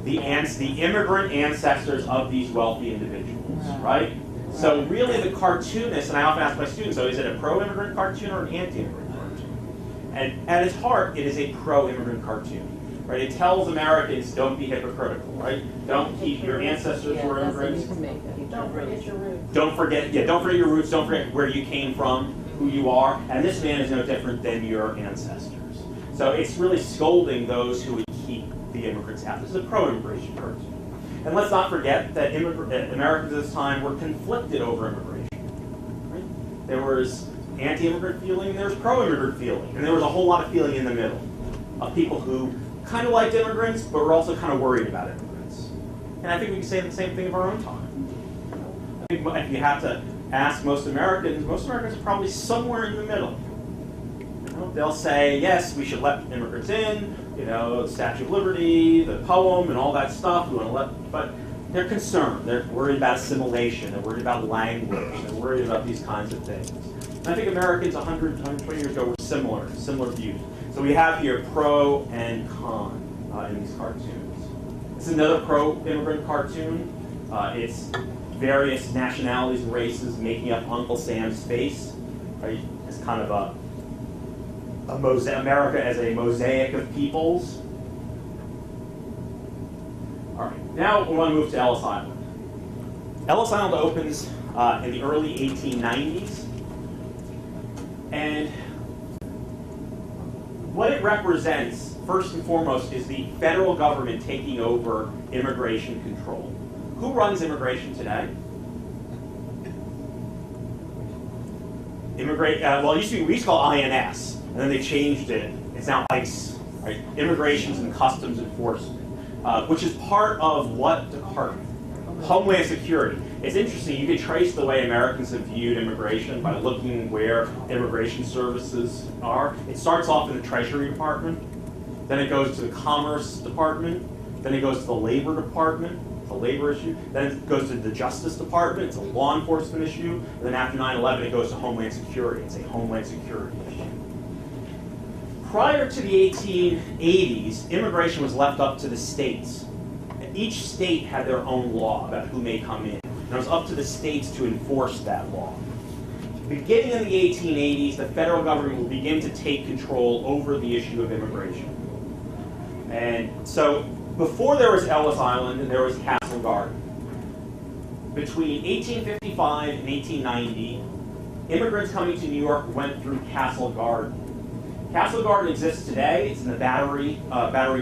The immigrant ancestors of these wealthy individuals, right? So really the cartoonist, and I often ask my students, so is it a pro-immigrant cartoon or an anti-immigrant cartoon? And at its heart, it is a pro-immigrant cartoon. Right? It tells Americans, don't be hypocritical, right? Don't keep your ancestors who are immigrants. Don't forget your roots. Don't forget your roots, don't forget where you came from, who you are, and this man is no different than your ancestors. So it's really scolding those who would keep the immigrants out. This is a pro-immigration cartoon. And let's not forget that Americans at this time were conflicted over immigration. Right? There was anti-immigrant feeling, there was pro-immigrant feeling, and there was a whole lot of feeling in the middle of people who kind of liked immigrants, but were also kind of worried about immigrants. And I think we can say the same thing of our own time. I think if you have to ask most Americans are probably somewhere in the middle. They'll say, yes, we should let immigrants in, the Statue of Liberty, the poem, and all that stuff. We want to but they're concerned. They're worried about assimilation. They're worried about language. They're worried about these kinds of things. And I think Americans 120 years ago were similar views. So we have here pro and con in these cartoons. This is another pro-immigrant cartoon. It's various nationalities and races making up Uncle Sam's face. Right? It's kind of a America as a mosaic of peoples. All right, now we want to move to Ellis Island. Ellis Island opens in the early 1890s. And what it represents, first and foremost, is the federal government taking over immigration control. Who runs immigration today? Well, it used to be called INS, and then they changed it. It's now ICE, right? Immigrations and Customs Enforcement, which is part of what department? Homeland Security. It's interesting, you can trace the way Americans have viewed immigration by looking where immigration services are. It starts off in the Treasury Department, then it goes to the Commerce Department, then it goes to the Labor Department, It's a labor issue. Then it goes to the Justice Department. It's a law enforcement issue. And then after 9/11, it goes to Homeland Security. It's a Homeland Security issue. Prior to the 1880s, immigration was left up to the states. Each state had their own law about who may come in. And it was up to the states to enforce that law. Beginning in the 1880s, the federal government will begin to take control over the issue of immigration. And so, before there was Ellis Island, there was Castle Garden. Between 1855 and 1890, immigrants coming to New York went through Castle Garden. Castle Garden exists today. It's in the Battery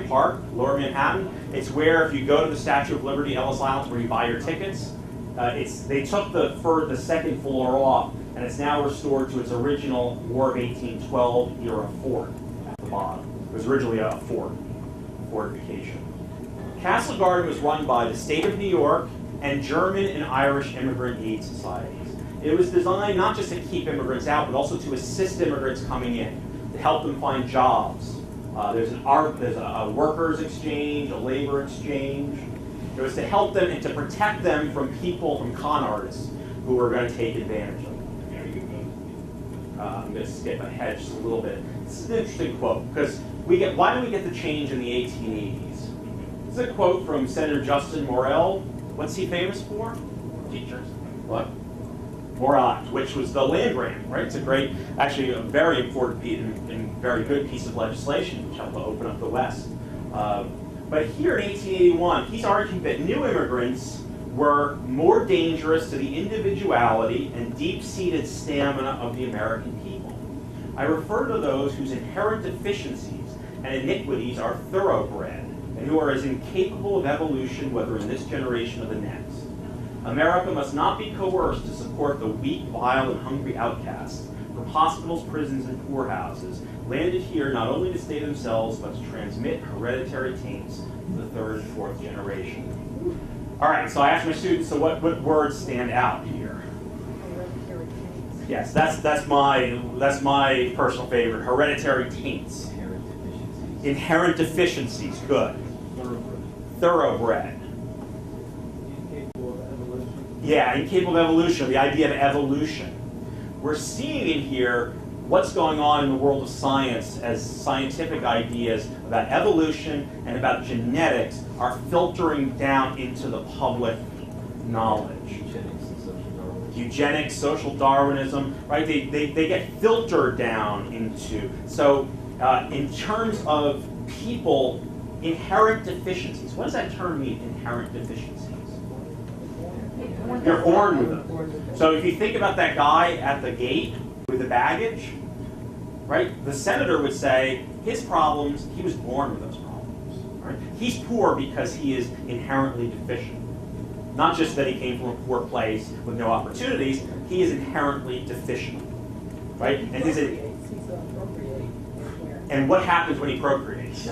Park, Lower Manhattan. It's where, if you go to the Statue of Liberty, Ellis Island, where you buy your tickets. They took the second floor off, and it's now restored to its original War of 1812 era fort at the bottom. It was originally a fortification. Castle Garden was run by the state of New York and German and Irish immigrant aid societies. It was designed not just to keep immigrants out, but also to assist immigrants coming in, to help them find jobs. There's a workers' exchange, a labor exchange. It was to help them and to protect them from con artists who were going to take advantage of them. I'm going to skip ahead just a little bit. This is an interesting quote, because why do we get the change in the 1880s? This is a quote from Senator Justin Morrill. What's he famous for? Teachers. What? Morrill Act, which was the land grant, right? It's actually a very important and very good piece of legislation, which helped to open up the West. But here in 1881, he's arguing that new immigrants were more dangerous to the individuality and deep-seated stamina of the American people. I refer to those whose inherent deficiencies and iniquities are thoroughbred, and who are as incapable of evolution, whether in this generation or the next. America must not be coerced to support the weak, vile, and hungry outcasts from hospitals, prisons, and poorhouses, landed here not only to stay themselves, but to transmit hereditary taints to the third and fourth generation. All right, so I asked my students, so what words stand out here? Yes, that's my personal favorite. Hereditary taints. Inherent deficiencies. Good. Thoroughbred. Incapable of evolution. Yeah, incapable of evolution. The idea of evolution. We're seeing in here what's going on in the world of science as scientific ideas about evolution and about genetics are filtering down into the public knowledge. Eugenics, social Darwinism, right? They get filtered down into. So in terms of people, inherent deficiencies. What does that term mean, inherent deficiencies? You're born with them. So if you think about that guy at the gate with the baggage, right? The senator would say his problems, he was born with those problems. Right? He's poor because he is inherently deficient. Not just that he came from a poor place with no opportunities, he is inherently deficient. Right? And what happens when he procreates?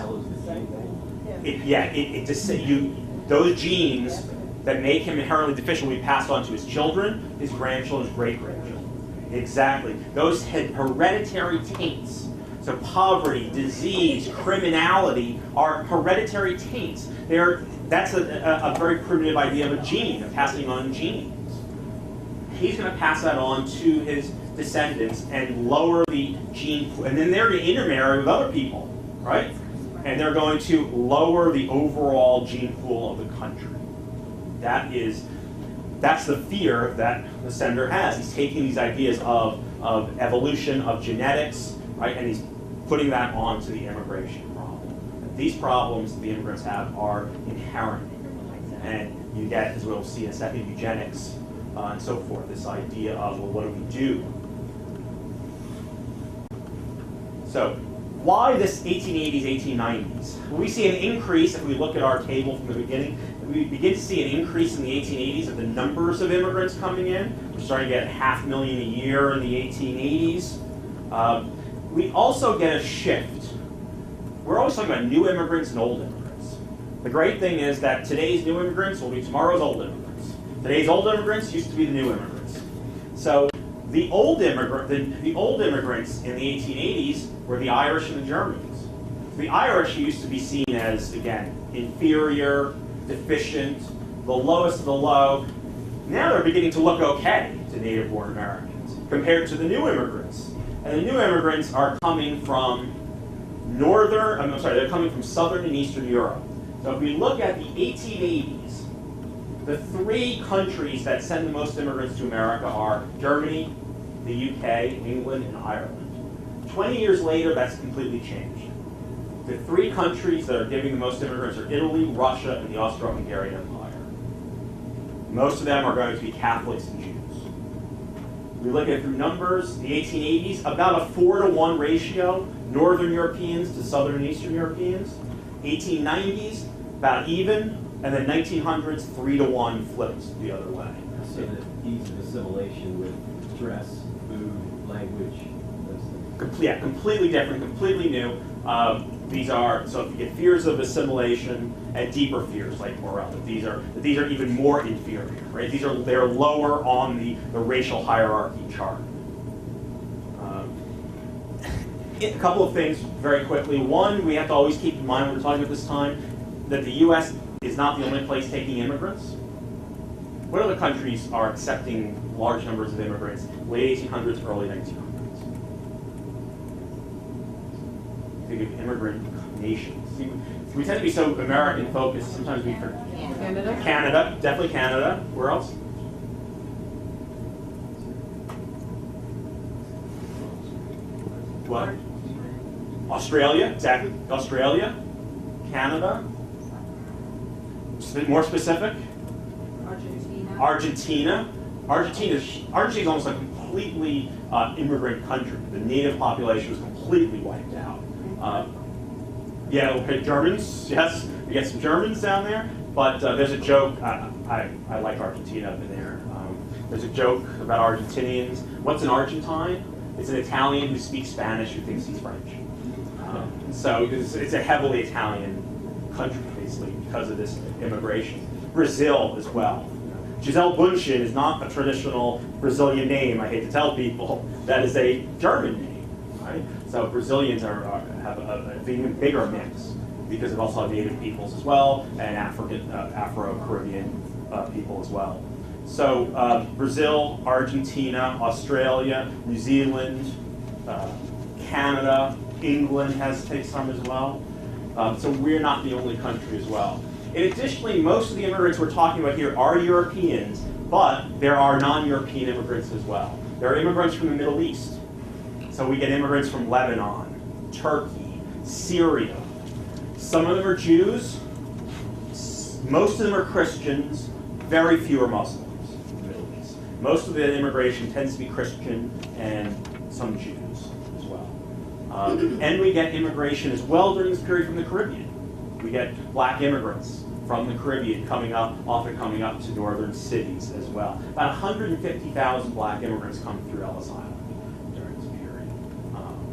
Those genes that make him inherently deficient will be passed on to his children, his grandchildren, his great-grandchildren. Exactly. Those hereditary taints. So poverty, disease, criminality are hereditary taints. That's a very primitive idea of a gene, of passing on genes. He's going to pass that on to his descendants and lower the gene pool. And then they're going to intermarry with other people, right? And they're going to lower the overall gene pool of the country. That's the fear that the senator has. He's taking these ideas of evolution, of genetics, right, and he's putting that onto the immigration problem. And these problems the immigrants have are inherent. And you get, as we'll see in a second, eugenics and so forth, this idea of, well, what do we do? So, why this 1880s, 1890s? Well, we see an increase, if we look at our table from the beginning, we begin to see an increase in the 1880s of the numbers of immigrants coming in. We're starting to get 500,000 a year in the 1880s. We also get a shift. We're always talking about new immigrants and old immigrants. The great thing is that today's new immigrants will be tomorrow's old immigrants. Today's old immigrants used to be the new immigrants. So the old immigrants in the 1880s were the Irish and the Germans. The Irish used to be seen as, again, inferior, deficient, the lowest of the low. Now they're beginning to look okay to native-born Americans compared to the new immigrants. And the new immigrants are coming from they're coming from Southern and Eastern Europe. So if we look at the 1880s, the three countries that send the most immigrants to America are Germany, the UK, England, and Ireland. 20 years later, that's completely changed. The three countries that are giving the most immigrants are Italy, Russia, and the Austro-Hungarian Empire. Most of them are going to be Catholics and Jews. We look at it through numbers, the 1880s, about a 4-to-1 ratio, Northern Europeans to Southern and Eastern Europeans. 1890s, about even, and then 1900s, 3-to-1 flips the other way. So the ease of assimilation with dress, food, language, those things. Yeah, completely different, completely new. These are, so if you get fears of assimilation and deeper fears like morality, these are even more inferior, right? They're lower on the racial hierarchy chart. A couple of things very quickly. One, we have to always keep in mind when we're talking about this time that the U.S. is not the only place taking immigrants. What other countries are accepting large numbers of immigrants? Late 1800s, early 1900s. Think of immigrant nations. See, we tend to be so American focused. Sometimes we forget. Canada? Canada, definitely Canada. Where else? What? Australia, exactly. Australia, Canada. More specific. Argentina. Argentina is almost a completely immigrant country. The native population was completely wiped out. Yeah, okay, Germans. Yes, we get some Germans down there. But there's a joke. I like Argentina up in there. There's a joke about Argentinians. What's an Argentine? It's an Italian who speaks Spanish who thinks he's French. So it's a heavily Italian country, basically, because of this immigration. Brazil as well. Giselle Bundchen is not a traditional Brazilian name, I hate to tell people. That is a German name, right? So Brazilians have an even bigger mix because of also native peoples as well, and Afro-Caribbean people as well. So Brazil, Argentina, Australia, New Zealand, Canada, England takes some as well. So we're not the only country as well. And additionally, most of the immigrants we're talking about here are Europeans, but there are non-European immigrants as well. There are immigrants from the Middle East. So we get immigrants from Lebanon, Turkey, Syria. Some of them are Jews. Most of them are Christians. Very few are Muslims in the Middle East. Most of the immigration tends to be Christian and some Jews as well. And we get immigration as well during this period from the Caribbean. We get black immigrants from the Caribbean often coming up to northern cities as well. About 150,000 black immigrants come through Ellis Island during this period.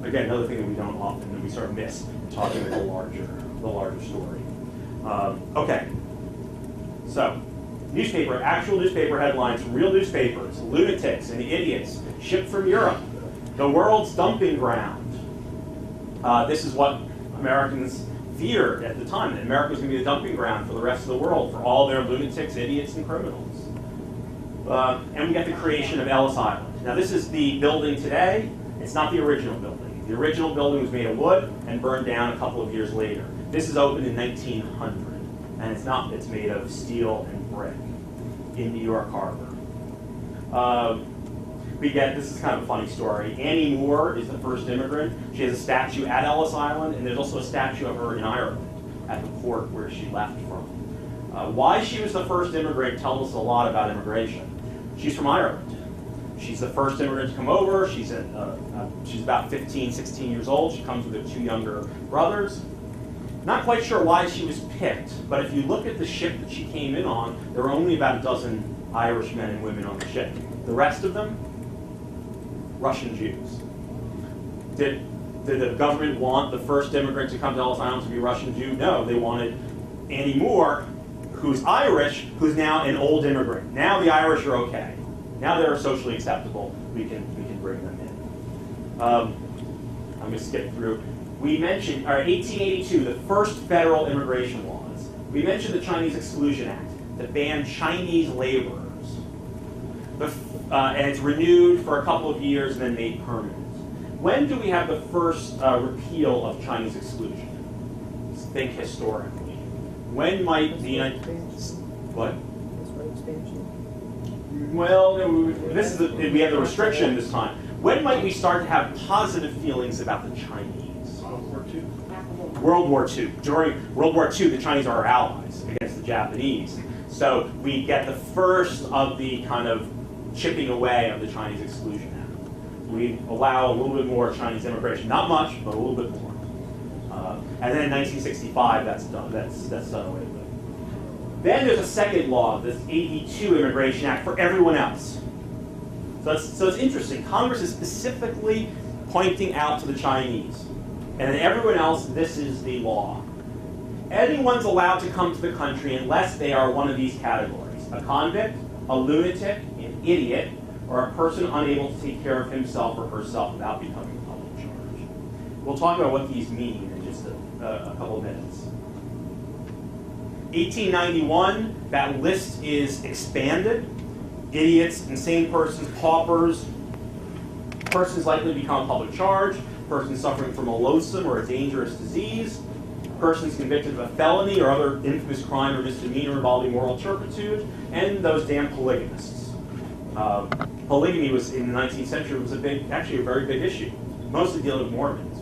Again, another thing that we sort of miss in talking about the larger story. Okay, so actual newspaper headlines from real newspapers: lunatics and idiots shipped from Europe, the world's dumping ground. This is what Americans feared at the time, that America was going to be the dumping ground for the rest of the world for all their lunatics, idiots, and criminals. And we get the creation of Ellis Island. Now this is the building today. It's not the original building. The original building was made of wood and burned down a couple of years later. This is opened in 1900, and it's made of steel and brick in New York Harbor. This is kind of a funny story. Annie Moore is the first immigrant. She has a statue at Ellis Island, and there's also a statue of her in Ireland at the port where she left from. Why she was the first immigrant tells us a lot about immigration. She's from Ireland. She's the first immigrant to come over. She's about 15, 16 years old. She comes with her two younger brothers. Not quite sure why she was picked, but if you look at the ship that she came in on, there were only about a dozen Irish men and women on the ship. The rest of them, Russian Jews. Did the government want the first immigrant to come to Ellis Island to be a Russian Jew? No, they wanted Annie Moore, who's Irish, who's now an old immigrant. Now the Irish are okay. Now they're socially acceptable. We can bring them in. I'm going to skip through. We mentioned, 1882, the first federal immigration laws. We mentioned the Chinese Exclusion Act. to ban Chinese laborers. And it's renewed for a couple of years and then made permanent. When do we have the first repeal of Chinese exclusion? Think historically. When might the United States... What? Well, this is we have the restriction this time. When might we start to have positive feelings about the Chinese? World War II. World War II. During World War II, the Chinese are our allies against the Japanese. So we get the first of the kind of chipping away of the Chinese Exclusion Act. We allow a little bit more Chinese immigration. Not much, but a little bit more. And then in 1965, that's done. That's done away with. Then there's a second law, this 82 Immigration Act for everyone else. So it's interesting. Congress is specifically pointing out to the Chinese. And then everyone else, this is the law. Anyone's allowed to come to the country unless they are one of these categories: a convict, a lunatic, an idiot, or a person unable to take care of himself or herself without becoming a public charge. We'll talk about what these mean in just a couple of minutes. 1891, that list is expanded. Idiots, insane persons, paupers, persons likely to become a public charge, persons suffering from a loathsome or a dangerous disease, persons convicted of a felony or other infamous crime or misdemeanor involving moral turpitude, and those damn polygamists. Polygamy was, in the 19th century, was actually a very big issue, mostly dealing with Mormons.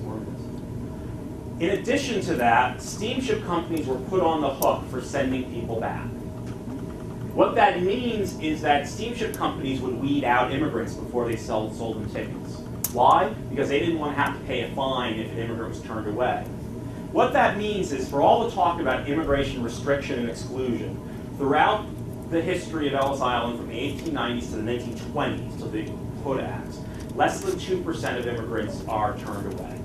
In addition to that, steamship companies were put on the hook for sending people back. What that means is that steamship companies would weed out immigrants before they sold them tickets. Why? Because they didn't want to have to pay a fine if an immigrant was turned away. What that means is, for all the talk about immigration restriction and exclusion, throughout the history of Ellis Island from the 1890s to the 1920s, to the Quota Acts, less than 2% of immigrants are turned away.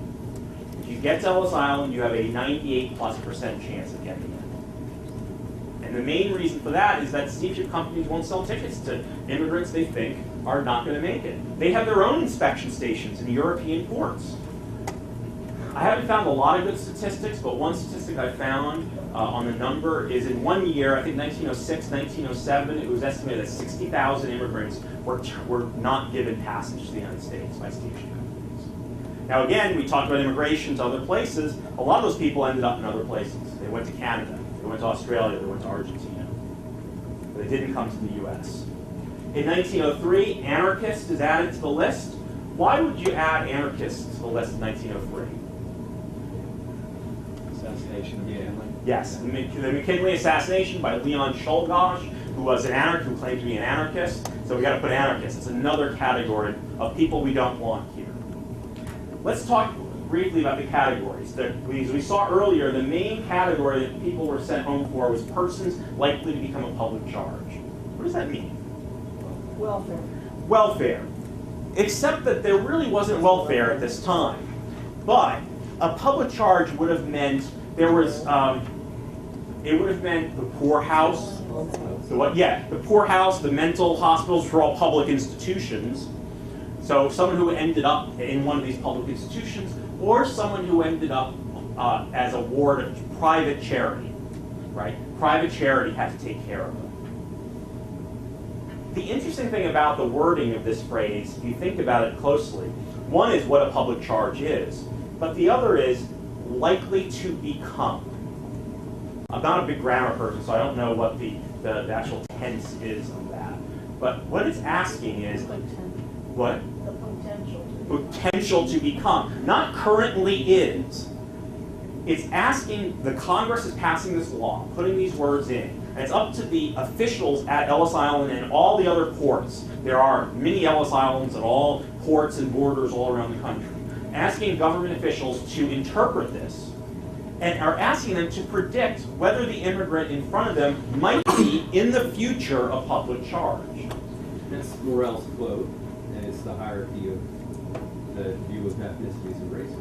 If you get to Ellis Island, you have a 98+% chance of getting in. And the main reason for that is that steamship companies won't sell tickets to immigrants they think are not going to make it. They have their own inspection stations in European ports. I haven't found a lot of good statistics, but one statistic I found on the number is in 1 year, I think 1906, 1907, it was estimated that 60,000 immigrants were not given passage to the United States by steamship companies. Now again, we talked about immigration to other places. A lot of those people ended up in other places. They went to Canada, they went to Australia, they went to Argentina. But they didn't come to the US. In 1903, anarchist is added to the list. Why would you add anarchists to the list in 1903? Assassination of McKinley. Yes, the McKinley assassination by Leon Czolgosz, who was an anarchist, who claimed to be an anarchist. So we got to put anarchists. It's another category of people we don't want here. Let's talk briefly about the categories. As we saw earlier, the main category that people were sent home for was persons likely to become a public charge. What does that mean? Welfare. Welfare. Except that there really wasn't welfare at this time. But a public charge would have meant there was, it would have meant the poorhouse. The poorhouse, the mental hospitals were all public institutions. So someone who ended up in one of these public institutions, or someone who ended up as a ward of private charity, right? Private charity had to take care of them. The interesting thing about the wording of this phrase, if you think about it closely, one is what a public charge is, but the other is likely to become. I'm not a big grammar person, so I don't know what the actual tense is of that. But what it's asking is, what? The Potential to become. Not currently is. It's asking, the Congress is passing this law, putting these words in, and it's up to the officials at Ellis Island and all the other ports. There are many Ellis Islands at all ports and borders all around the country, asking government officials to interpret this, and are asking them to predict whether the immigrant in front of them might be, in the future, a public charge. That's Morell's quote, and it's the hierarchy of the view of ethnicities and races.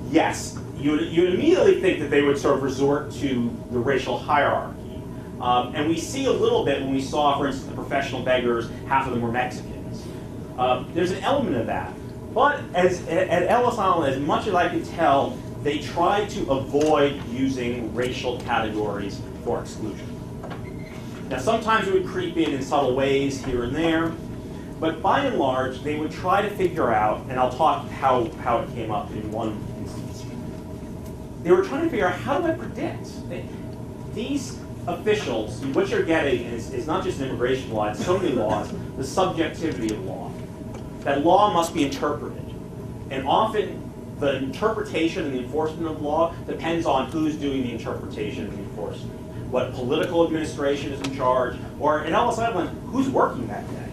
Yes, you'd immediately think that they would sort of resort to the racial hierarchy. And we see a little bit when we saw, for instance, the professional beggars, half of them were Mexicans. There's an element of that. But at Ellis Island, as much as I can tell, they try to avoid using racial categories for exclusion. Now, sometimes it would creep in subtle ways here and there, but by and large, they would try to figure out, and I'll talk how it came up in one instance. They were trying to figure out, how do I predict? These officials, what you're getting is not just immigration law, it's so many laws, the subjectivity of law. That law must be interpreted. And often, the interpretation and the enforcement of law depends on who's doing the interpretation and the enforcement. What political administration is in charge, or in Ellis Island, who's working that day?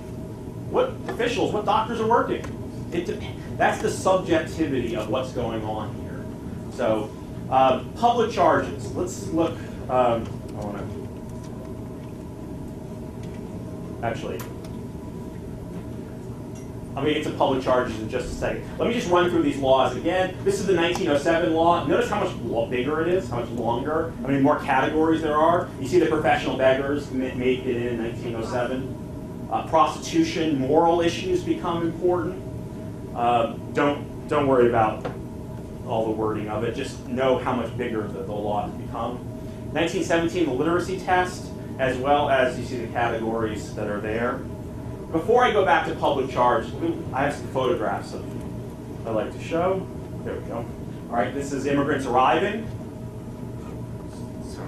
What officials, what doctors are working? That's the subjectivity of what's going on here. So, public charges. Let's look. I'm going to get to public charges in just a second. Let me just run through these laws again. This is the 1907 law. Notice how much bigger it is, how much longer, how many more categories there are. You see the professional beggars make it in 1907. Prostitution, moral issues become important. Don't worry about all the wording of it. Just know how much bigger the law has become. 1917, the literacy test, as well as you see the categories that are there. Before I go back to public charge, I have some photographs I'd like to show. There we go. All right, this is immigrants arriving.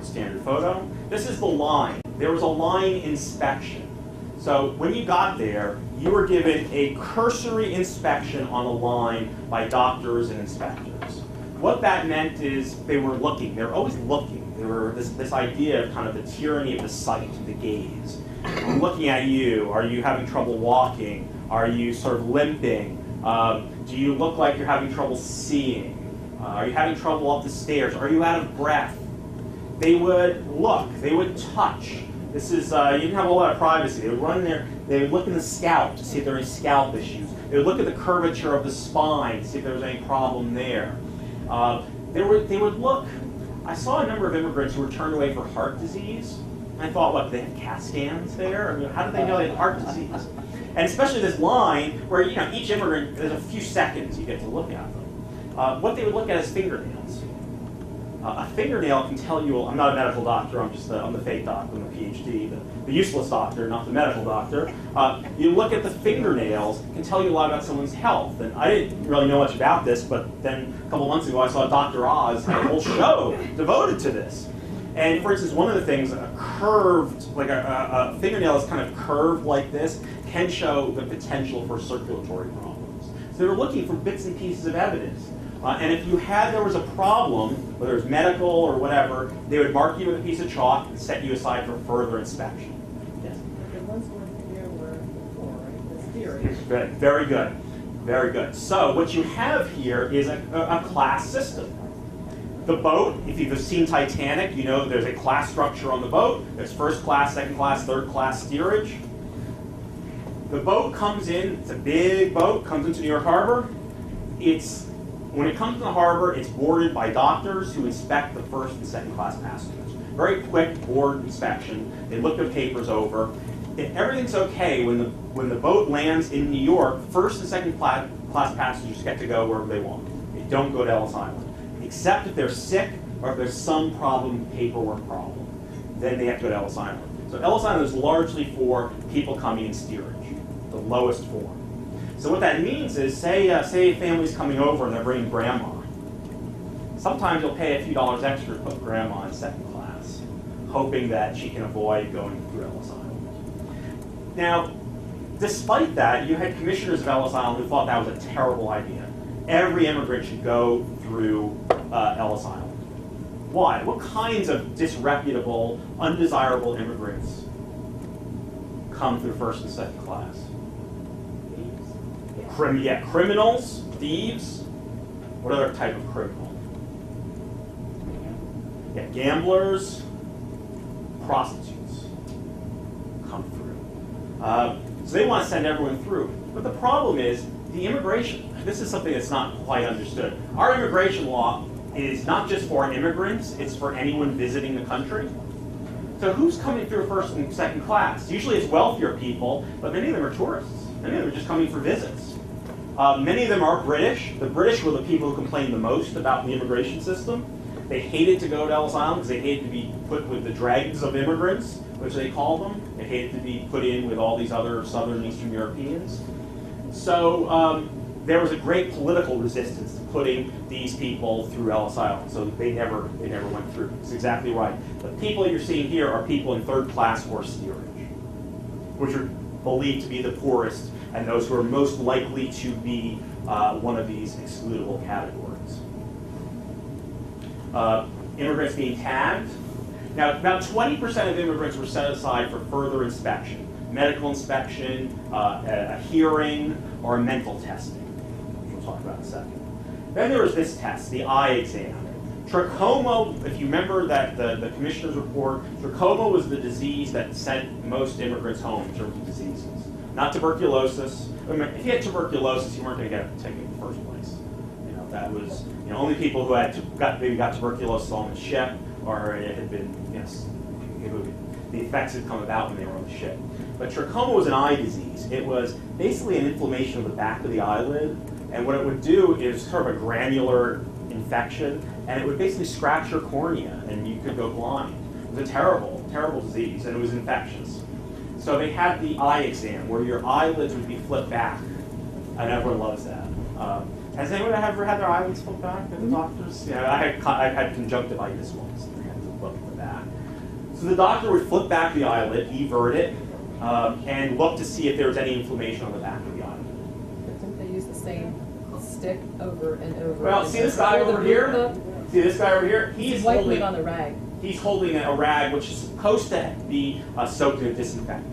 Standard photo. This is the line. There was a line inspection. So when you got there, you were given a cursory inspection on the line by doctors and inspectors. What that meant is they were looking. They were always looking. They were this idea of kind of the tyranny of the sight, the gaze. I'm looking at you. Are you having trouble walking? Are you sort of limping? Do you look like you're having trouble seeing? Are you having trouble up the stairs? Are you out of breath? They would look. They would touch. This is, you didn't have a lot of privacy. They would run there. They would look in the scalp to see if there are any scalp issues. They would look at the curvature of the spine to see if there was any problem there. They would look. I saw a number of immigrants who were turned away for heart disease. I thought, what, they had CAT scans there? I mean, how did they know they had heart disease? And especially this line where, each immigrant, there's a few seconds you get to look at them. What they would look at is fingernails. A fingernail can tell you, I'm not a medical doctor, I'm the fake doctor, I'm the PhD, the useless doctor, not the medical doctor. You look at the fingernails, it can tell you a lot about someone's health. And I didn't really know much about this, but then a couple months ago I saw Dr. Oz had a whole show devoted to this. And for instance, one of the things, a fingernail is kind of curved like this, can show the potential for circulatory problems. So they were looking for bits and pieces of evidence. And if there was a problem, whether it was medical or whatever, they would mark you with a piece of chalk and set you aside for further inspection. Yes? The ones we're here were before, right? This theory. Good. Very good. Very good. So what you have here is a class system. The boat, if you've seen Titanic, you know there's a class structure on the boat. There's first class, second class, third class steerage. The boat comes in, it's a big boat, comes into New York Harbor. When it comes to the harbor, it's boarded by doctors who inspect the first and second class passengers. Very quick board inspection. They look their papers over. If everything's okay, when the boat lands in New York, first and second class passengers get to go wherever they want. They don't go to Ellis Island. Except if they're sick or if there's some problem, paperwork problem. Then they have to go to Ellis Island. So Ellis Island is largely for people coming in steerage, the lowest form. So what that means is, say a family's coming over and they're bringing grandma. Sometimes you'll pay a few dollars extra to put grandma in second class, hoping that she can avoid going through Ellis Island. Now, despite that, you had commissioners of Ellis Island who thought that was a terrible idea. Every immigrant should go through Ellis Island. Why? What kinds of disreputable, undesirable immigrants come through first and second class? Criminals, thieves. What other type of criminal? Yeah, gamblers, prostitutes come through. So they want to send everyone through. But the problem is the immigration. This is something that's not quite understood. Our immigration law is not just for immigrants, it's for anyone visiting the country. So who's coming through first and second class? Usually it's wealthier people, but many of them are tourists. Many of them are just coming for visits. Many of them are British. The British were the people who complained the most about the immigration system. They hated to go to Ellis Island because they hated to be put with the dregs of immigrants, which they called them. They hated to be put in with all these other Southern Eastern Europeans. So there was a great political resistance to putting these people through Ellis Island. So they never went through. It's exactly right. The people you're seeing here are people in third-class horse steerage, which are believed to be the poorest and those who are most likely to be one of these excludable categories. Immigrants being tagged. Now, about 20% of immigrants were set aside for further inspection, medical inspection, a hearing, or a mental testing, which we'll talk about in a second. Then there was this test, the eye exam. Trachoma, if you remember that the commissioner's report, trachoma was the disease that sent most immigrants home in terms of diseases. Not tuberculosis. If you had tuberculosis, you weren't going to get it taken in the first place. You know, that was only people who had maybe got tuberculosis on the ship, or it had been the effects had come about when they were on the ship. But trachoma was an eye disease. It was basically an inflammation of the back of the eyelid, and what it would do is sort of a granular infection, and it would basically scratch your cornea, and you could go blind. It was a terrible, terrible disease, and it was infectious. So they had the eye exam, where your eyelids would be flipped back, and everyone loves that. Has anyone ever had their eyelids flipped back at the doctors? Yeah, I've had conjunctivitis once. They had to flip it back. So the doctor would flip back the eyelid, evert it, and look to see if there was any inflammation on the back of the eyelid. Don't they use the same stick over and over? Well, see this guy over here? See this guy over here? He's wiping holding it on the rag. He's holding a rag which is supposed to be soaked in disinfectant.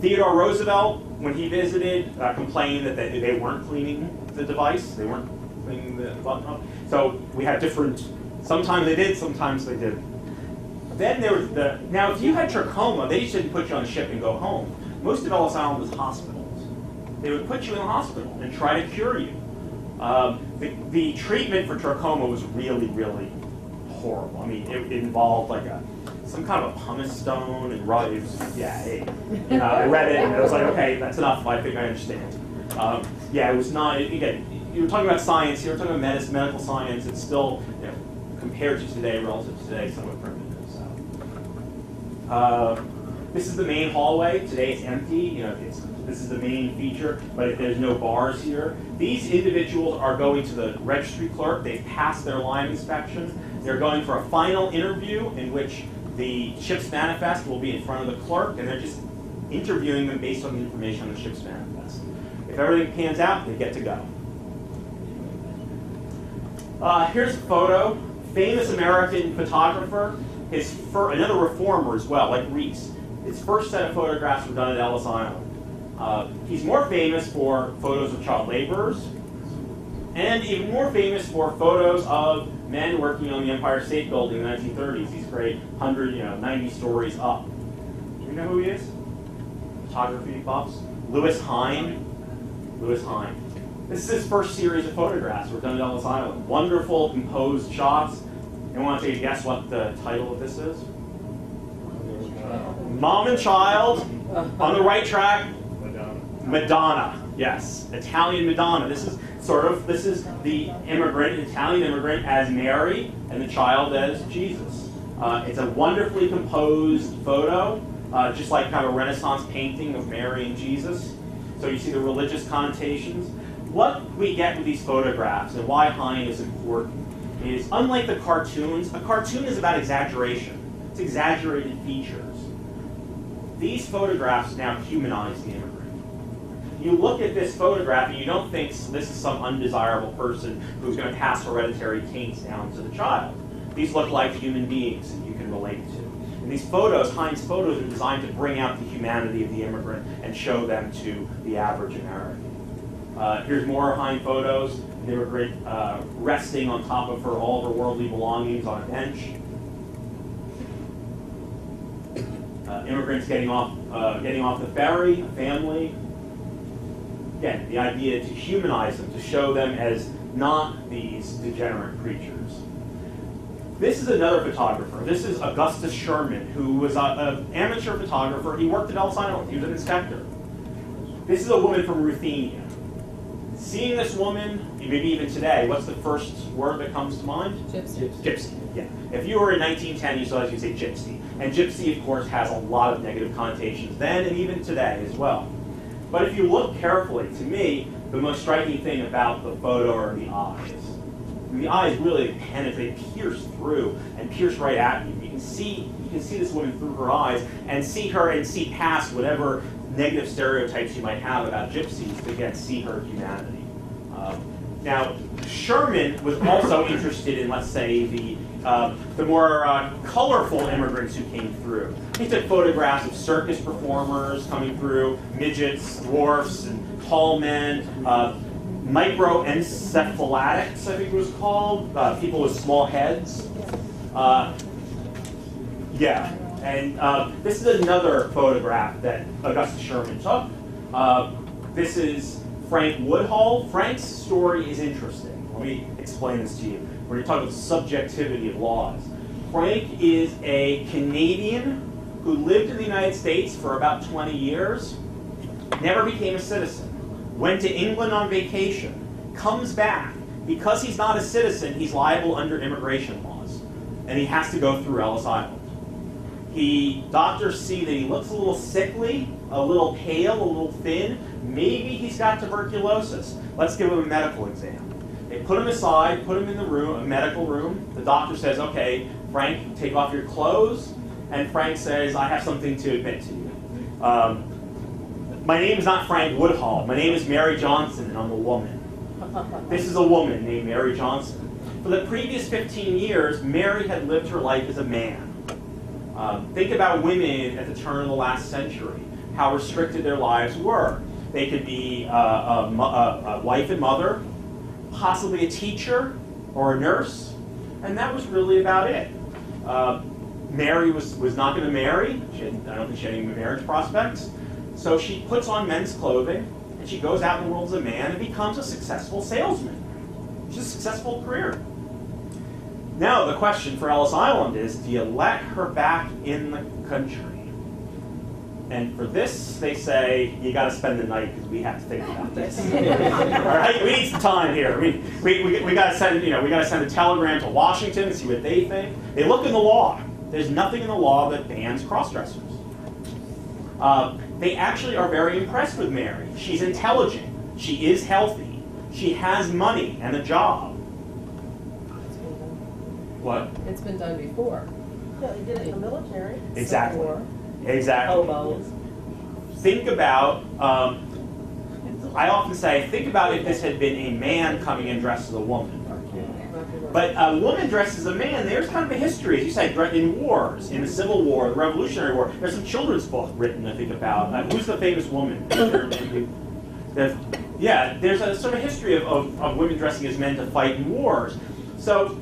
Theodore Roosevelt, when he visited, complained that they weren't cleaning the device. They weren't cleaning the button up. So we had different, sometimes they did, sometimes they didn't. Then there was now if you had trachoma, they just didn't put you on a ship and go home. Most of Ellis Island was hospitals. They would put you in a hospital and try to cure you. The treatment for trachoma was really, really horrible. I mean, it involved like some kind of a pumice stone and I read it and it was like, okay, that's enough. I think I understand. It was not. Again, you were talking about science. You were talking about medical science. It's still, compared to today, relative to today, somewhat primitive. So, this is the main hallway. Today it's empty. This is the main feature, but there's no bars here. These individuals are going to the registry clerk. They've passed their line inspection. They're going for a final interview in which the ship's manifest will be in front of the clerk, and they're just interviewing them based on the information on the ship's manifest. If everything pans out, they get to go. Here's a photo. Famous American photographer. Another reformer as well, like Reese. His first set of photographs were done at Ellis Island. He's more famous for photos of child laborers, and even more famous for photos of men working on the Empire State Building in the 1930s. These great 90 stories up. Do you know who he is? Photography buffs. Lewis Hine. Lewis Hine. This is his first series of photographs were done at Ellis Island. Wonderful, composed shots. Anyone want to take a guess what the title of this is? Mom and Child. On the right track. Madonna. Yes, Italian Madonna. This is the Italian immigrant as Mary, and the child as Jesus. It's a wonderfully composed photo, just like kind of a Renaissance painting of Mary and Jesus. So you see the religious connotations. What we get with these photographs and why Hine is important is, unlike the cartoons, a cartoon is about exaggeration. It's exaggerated features. These photographs now humanize the immigrant. You look at this photograph and you don't think this is some undesirable person who's going to pass hereditary taints down to the child. These look like human beings that you can relate to. And these photos, Hine's photos, are designed to bring out the humanity of the immigrant and show them to the average American. Here's more Hine photos. An immigrant resting on top of all of her worldly belongings on a bench. Immigrants getting off the ferry, a family. Again, the idea to humanize them, to show them as not these degenerate creatures. This is another photographer. This is Augustus Sherman, who was an amateur photographer. He worked at Ellis Island. He was an inspector. This is a woman from Ruthenia. Seeing this woman, maybe even today, what's the first word that comes to mind? Gypsy. Gypsy, yeah. If you were in 1910, you saw, you'd say gypsy. And gypsy, of course, has a lot of negative connotations then and even today as well. But if you look carefully, to me, the most striking thing about the photo are the eyes. The eyes really penetrate, pierce through, and pierce right at you. You can see this woman through her eyes, and see her and see past whatever negative stereotypes you might have about gypsies to again see her humanity. Now, Sherman was also interested in, let's say, the more colorful immigrants who came through. He took photographs of circus performers coming through, midgets, dwarfs, and tall men, microencephalatics, I think it was called, people with small heads. Yeah, and this is another photograph that Augustus Sherman took. This is Frank Woodhull. Frank's story is interesting. Let me explain this to you. We're going to talk about the subjectivity of laws. Frank is a Canadian who lived in the United States for about 20 years, never became a citizen, went to England on vacation, comes back. Because he's not a citizen, he's liable under immigration laws, and he has to go through Ellis Island. Doctors see that he looks a little sickly, a little pale, a little thin. Maybe he's got tuberculosis. Let's give him a medical exam. They put him aside, put him in the room, a medical room. The doctor says, okay, Frank, take off your clothes. And Frank says, I have something to admit to you. My name is not Frank Woodhull. My name is Mary Johnson, and I'm a woman. This is a woman named Mary Johnson. For the previous 15 years, Mary had lived her life as a man. Think about women at the turn of the last century, how restricted their lives were. They could be a wife and mother, possibly a teacher or a nurse, and that was really about it. Mary was not going to marry. I don't think she had any marriage prospects. So she puts on men's clothing, and she goes out in the world as a man and becomes a successful salesman. She's a successful career. Now the question for Ellis Island is, do you let her back in the country? And for this, they say, you got to spend the night because we have to think about this. All right, we need some time here. We got to send a telegram to Washington and see what they think. They look in the law. There's nothing in the law that bans cross-dressers. They actually are very impressed with Mary. She's intelligent. She is healthy. She has money and a job. What? It's been done before. Yeah, they did it in the military. Exactly. Before. Exactly. Hobos. Think about, I often say, think about if this had been a man coming in dressed as a woman. But a woman dressed as a man, there's kind of a history, as you say, in wars, in the Civil War, the Revolutionary War. There's some children's book written, I think, about who's the famous woman? Yeah, there's a sort of history of women dressing as men to fight in wars. So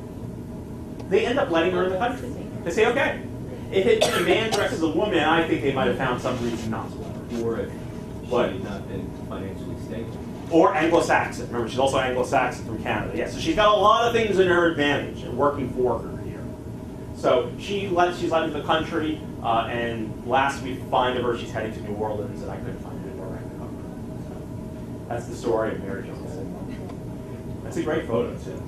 they end up letting her in the country. They say, okay, if it's a man dressed as a woman, I think they might have found some reason not to let her. Or if she had not been financially stable. Or Anglo-Saxon. Remember, she's also Anglo-Saxon from Canada. Yeah, so she's got a lot of things in her advantage and working for her here. So she's let into the country, and last we find of her, she's heading to New Orleans, and I couldn't find anywhere I could cover her. So that's the story of Mary Johnson. That's a great photo, too.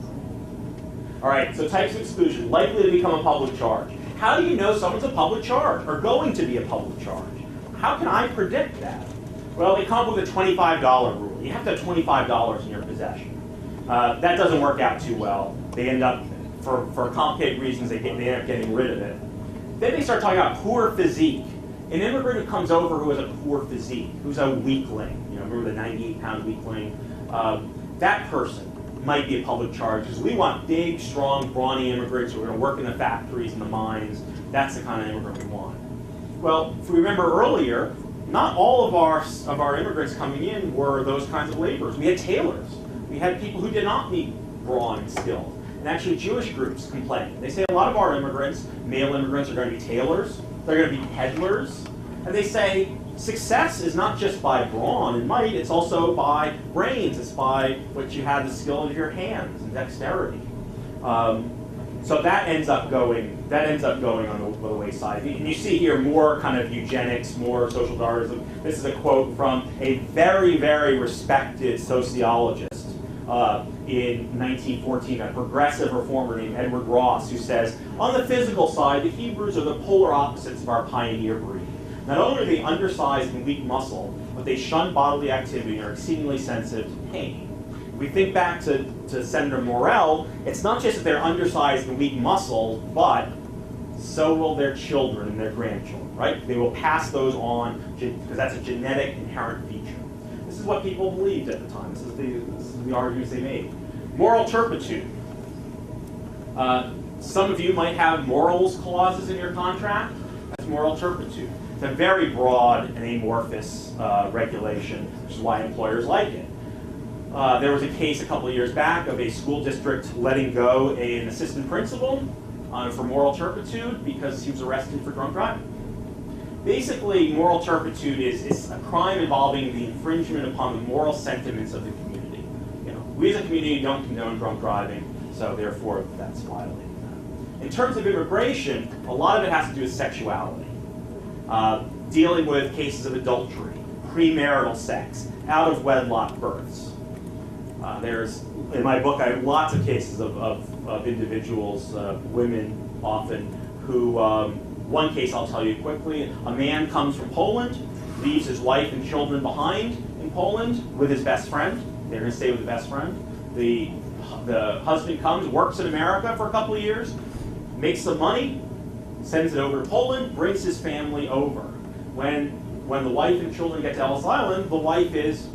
All right, so types of exclusion, likely to become a public charge. How do you know someone's a public charge or going to be a public charge? How can I predict that? Well, they come up with a $25 rule. You have to have $25 in your possession. That doesn't work out too well. They end up, for complicated reasons, they end up getting rid of it. Then they start talking about poor physique. An immigrant who comes over who has a poor physique, who's a weakling, remember the 98-pound weakling, that person might be a public charge, because we want big, strong, brawny immigrants who are going to work in the factories and the mines. That's the kind of immigrant we want. Well, if we remember earlier, not all of our immigrants coming in were those kinds of laborers. We had tailors. We had people who did not need brawn and skill. And actually Jewish groups complain. They say a lot of our immigrants, male immigrants, are going to be tailors. They're going to be peddlers. And they say success is not just by brawn and might, it's also by brains. It's by what you have, the skill of your hands and dexterity. So that ends up going on the wayside. And you see here more kind of eugenics, more social Darwinism. This is a quote from a very, very respected sociologist in 1914, a progressive reformer named Edward Ross, who says, on the physical side, the Hebrews are the polar opposites of our pioneer breed. Not only are they undersized and weak muscle, but they shun bodily activity and are exceedingly sensitive to pain. If we think back to Senator Morell, it's not just that they're undersized and weak muscles, but so will their children and their grandchildren, right? They will pass those on because that's a genetic inherent feature. This is what people believed at the time. This is the arguments they made. Moral turpitude. Some of you might have morals clauses in your contract. That's moral turpitude. It's a very broad and amorphous regulation, which is why employers like it. There was a case a couple of years back of a school district letting go an assistant principal for moral turpitude because he was arrested for drunk driving. Basically, moral turpitude is a crime involving the infringement upon the moral sentiments of the community. You know, we as a community don't condone drunk driving, so therefore that's violating that. In terms of immigration, a lot of it has to do with sexuality. Dealing with cases of adultery, premarital sex, out-of-wedlock births. In my book, I have lots of cases of individuals, women often, who, one case I'll tell you quickly, a man comes from Poland, leaves his wife and children behind in Poland with his best friend. They're going to stay with the best friend. The husband comes, works in America for a couple of years, makes some money, sends it over to Poland, brings his family over. When the wife and children get to Ellis Island, the wife is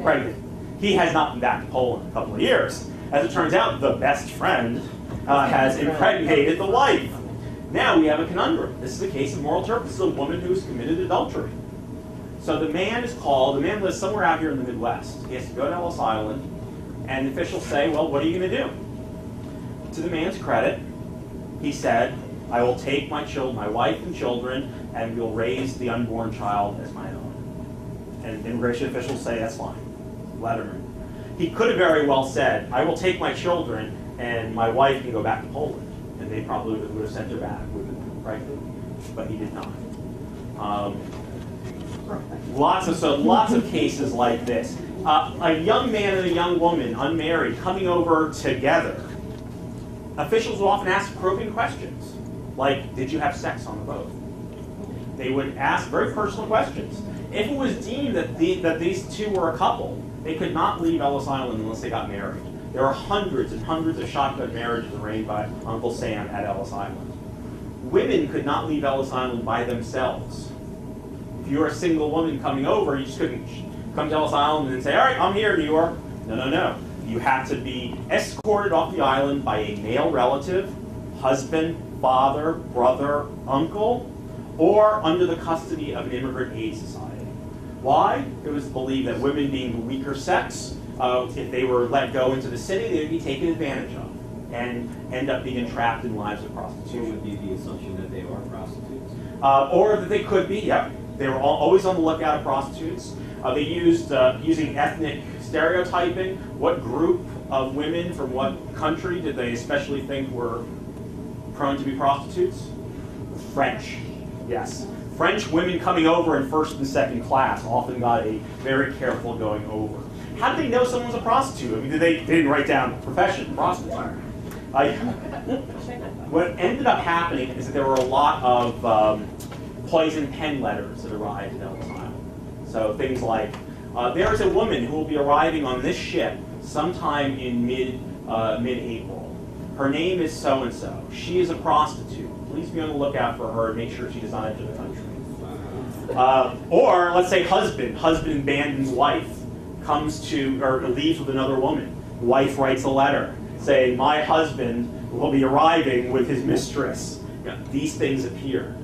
pregnant. He has not been back to Poland in a couple of years. As it turns out, the best friend has impregnated the wife. Now we have a conundrum. This is a case of moral turpitude. This is a woman who's committed adultery. So the man is called. The man lives somewhere out here in the Midwest. He has to go to Ellis Island, and the officials say, well, what are you going to do? To the man's credit, he said, I will take my wife and children, and we'll raise the unborn child as my own. And immigration officials say, that's fine. Letterman. He could have very well said, I will take my children and my wife can go back to Poland. And they probably would have sent her back, right? But he did not. Lots of cases like this. A young man and a young woman, unmarried, coming over together. Officials will often ask probing questions, like, did you have sex on the boat? They would ask very personal questions. If it was deemed that these two were a couple, they could not leave Ellis Island unless they got married. There are hundreds and hundreds of shotgun marriages arranged by Uncle Sam at Ellis Island. Women could not leave Ellis Island by themselves. If you were a single woman coming over, you just couldn't come to Ellis Island and say, all right, I'm here, New York. No. You had to be escorted off the island by a male relative, husband, father, brother, uncle, or under the custody of an immigrant aid society. Why? It was believed that women being the weaker sex, if they were let go into the city, they would be taken advantage of and end up being entrapped in lives of prostitution. Would be the assumption that they are prostitutes? Or that they could be, yeah. They were always on the lookout of prostitutes. They used, using ethnic stereotyping, what group of women from what country did they especially think were prone to be prostitutes? French, yes. French women coming over in first and second class often got a very careful going over. How did they know someone was a prostitute? I mean, they didn't write down profession, prostitute. What ended up happening is that there were a lot of poison pen letters that arrived at Ellis Island. So things like, there is a woman who will be arriving on this ship sometime in mid-April. Her name is so-and-so. She is a prostitute. Please be on the lookout for her and make sure she does not enter the country. Or let's say husband abandons wife, leaves with another woman. Wife writes a letter, say, my husband will be arriving with his mistress. These things appear.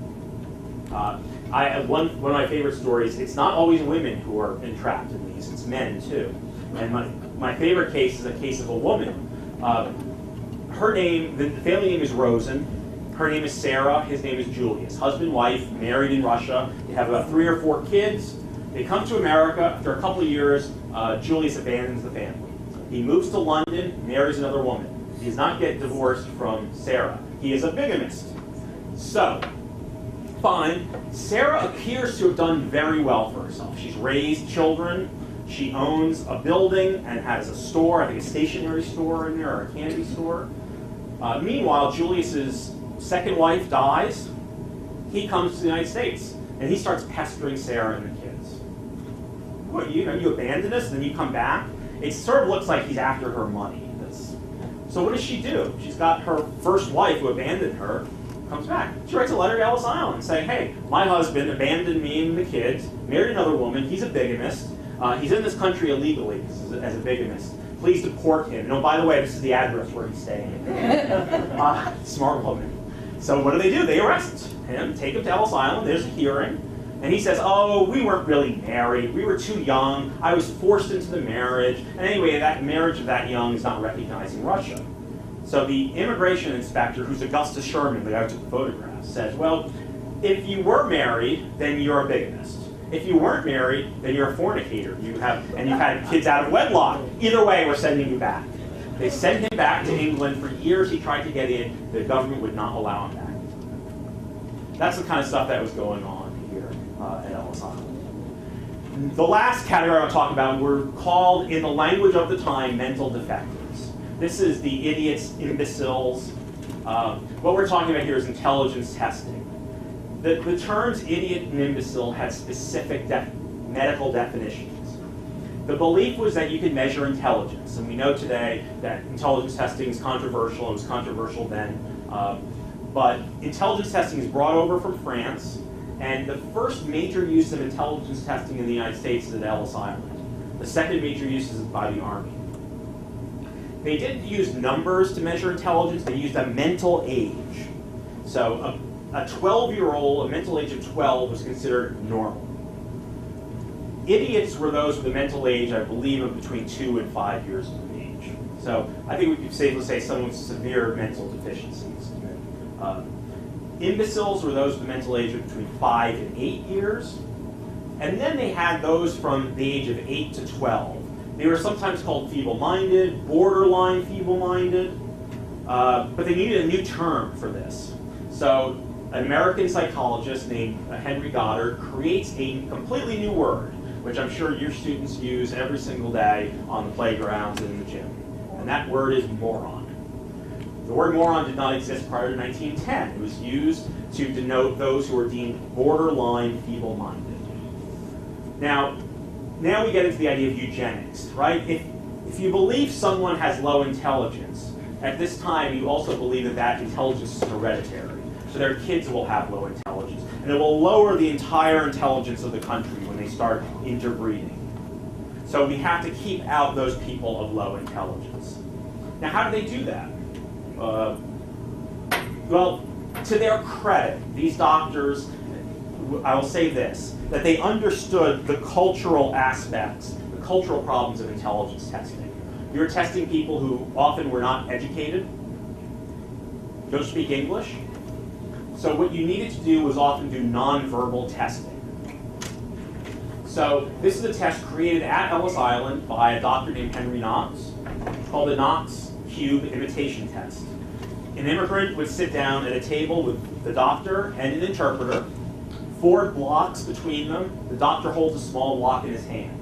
One of my favorite stories, it's not always women who are entrapped in these, it's men too. And my favorite case is a case of a woman. Her name, the family name is Rosen. Her name is Sarah, his name is Julius. Husband, wife, married in Russia. They have about 3 or 4 kids. They come to America. After a couple of years, Julius abandons the family. He moves to London, marries another woman. He does not get divorced from Sarah. He is a bigamist. So, fine. Sarah appears to have done very well for herself. She's raised children. She owns a building and has a store, I think a stationery store in there, or a candy store. Meanwhile, Julius's second wife dies. He comes to the United States, and he starts pestering Sarah and the kids. What, you abandoned us, and then you come back? It sort of looks like he's after her money. So what does she do? She's got her first wife who abandoned her, comes back. She writes a letter to Ellis Island saying, hey, my husband abandoned me and the kids, married another woman, he's a bigamist, he's in this country illegally as a bigamist. Please deport him. No, by the way, this is the address where he's staying. Smart woman. So what do? They arrest him, take him to Ellis Island, there's a hearing, and he says, oh, we weren't really married, we were too young, I was forced into the marriage, and anyway, that marriage of that young is not recognized in Russia. So the immigration inspector, who's Augustus Sherman, the guy who took the photographs, says, well, if you were married, then you're a bigamist. If you weren't married, then you're a fornicator, and you've had kids out of wedlock. Either way, we're sending you back. They sent him back to England. For years he tried to get in, the government would not allow him back. That's the kind of stuff that was going on here at Ellis Island. The last category I want to talk about were called, in the language of the time, mental defectives. This is the idiots, imbeciles. What we're talking about here is intelligence testing. The terms idiot and imbecile had specific medical definitions. The belief was that you could measure intelligence, and we know today that intelligence testing is controversial. It was controversial then. But intelligence testing is brought over from France, and the first major use of intelligence testing in the United States is at Ellis Island. The second major use is by the Army. They didn't use numbers to measure intelligence, they used a mental age. So a 12-year-old, a mental age of 12 was considered normal. Idiots were those with a mental age, I believe, of between 2 and 5 years of age. So I think we could safely say someone with severe mental deficiencies. Imbeciles were those with a mental age of between 5 and 8 years. And then they had those from the age of 8 to 12. They were sometimes called feeble-minded, borderline feeble-minded, but they needed a new term for this. So an American psychologist named Henry Goddard creates a completely new word, which I'm sure your students use every single day on the playgrounds and in the gym. And that word is moron. The word moron did not exist prior to 1910. It was used to denote those who were deemed borderline feeble-minded. Now we get into the idea of eugenics, right? If you believe someone has low intelligence, at this time you also believe that that intelligence is hereditary. So their kids will have low intelligence. And it will lower the entire intelligence of the country when they start interbreeding. So we have to keep out those people of low intelligence. Now, how do they do that? Well, to their credit, these doctors, I will say this, that they understood the cultural aspects, the cultural problems of intelligence testing. You were testing people who often were not educated, don't speak English. So what you needed to do was often do nonverbal testing. So this is a test created at Ellis Island by a doctor named Henry Knox. It's called the Knox Cube Imitation Test. An immigrant would sit down at a table with the doctor and an interpreter, 4 blocks between them. The doctor holds a small block in his hand.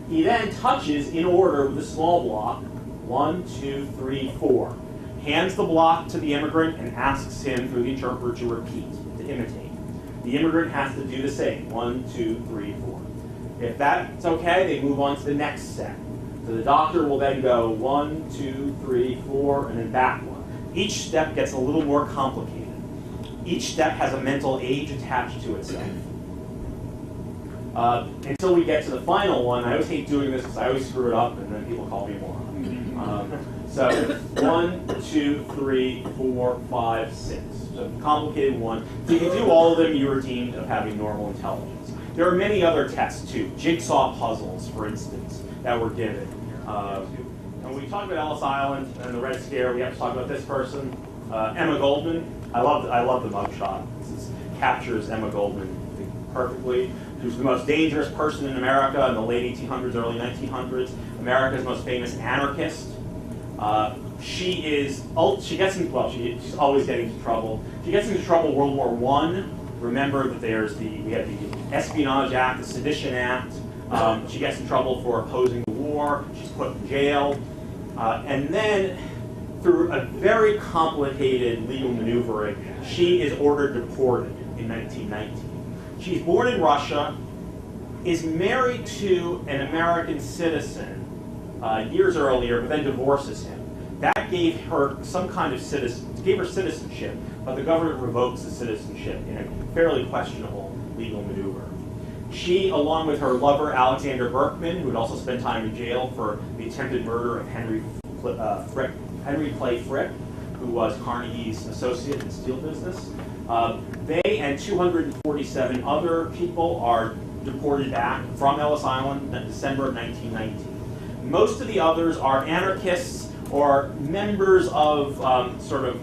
He then touches in order with the small block, 1, 2, 3, 4. Hands the block to the immigrant and asks him through the interpreter to repeat, to imitate. The immigrant has to do the same, 1, 2, 3, 4. If that's okay, they move on to the next step. So the doctor will then go 1, 2, 3, 4, and then back 1. Each step gets a little more complicated. Each step has a mental age attached to itself. Until we get to the final one. I always hate doing this because I always screw it up and then people call me a moron. So 1, 2, 3, 4, 5, 6. So complicated one. So you can do all of them, you are deemed of having normal intelligence. There are many other tests too. Jigsaw puzzles, for instance, that were given. And when we talk about Ellis Island and the Red Scare, we have to talk about this person, Emma Goldman. I love the mugshot. This captures Emma Goldman perfectly. She was the most dangerous person in America in the late 1800s, early 1900s. America's most famous anarchist. She gets into, well, she's always getting into trouble. She gets into trouble World War I. Remember that we have the Espionage Act, the Sedition Act. She gets in trouble for opposing the war. She's put in jail. And then, through a very complicated legal maneuvering, she is ordered deported in 1919. She's born in Russia, is married to an American citizen years earlier, but then divorces him. That gave her some kind of citizenship, but the government revokes the citizenship in a fairly questionable legal maneuver. She, along with her lover Alexander Berkman, who had also spent time in jail for the attempted murder of Henry Clay Frick, who was Carnegie's associate in the steel business, they and 247 other people are deported back from Ellis Island in December of 1919. Most of the others are anarchists or members of sort of,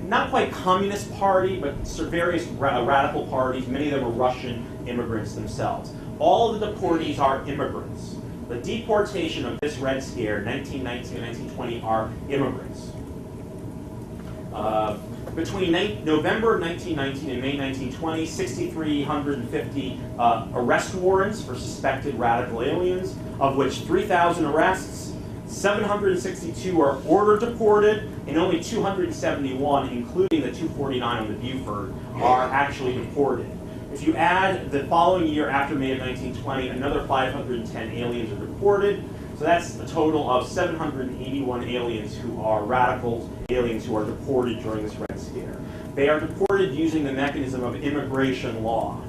not quite communist party, but various radical parties. Many of them were Russian immigrants themselves. All of the deportees are immigrants. The deportation of this Red Scare, 1919 and 1920, are immigrants. Between November of 1919 and May 1920, 6,350 arrest warrants for suspected radical aliens, of which 3,000 arrests, 762 are ordered deported, and only 271, including the 249 on the Buford, are actually deported. If you add the following year after May of 1920, another 510 aliens are deported. So that's a total of 781 aliens who are radicals, aliens who are deported during this Red Scare. They are deported using the mechanism of immigration law.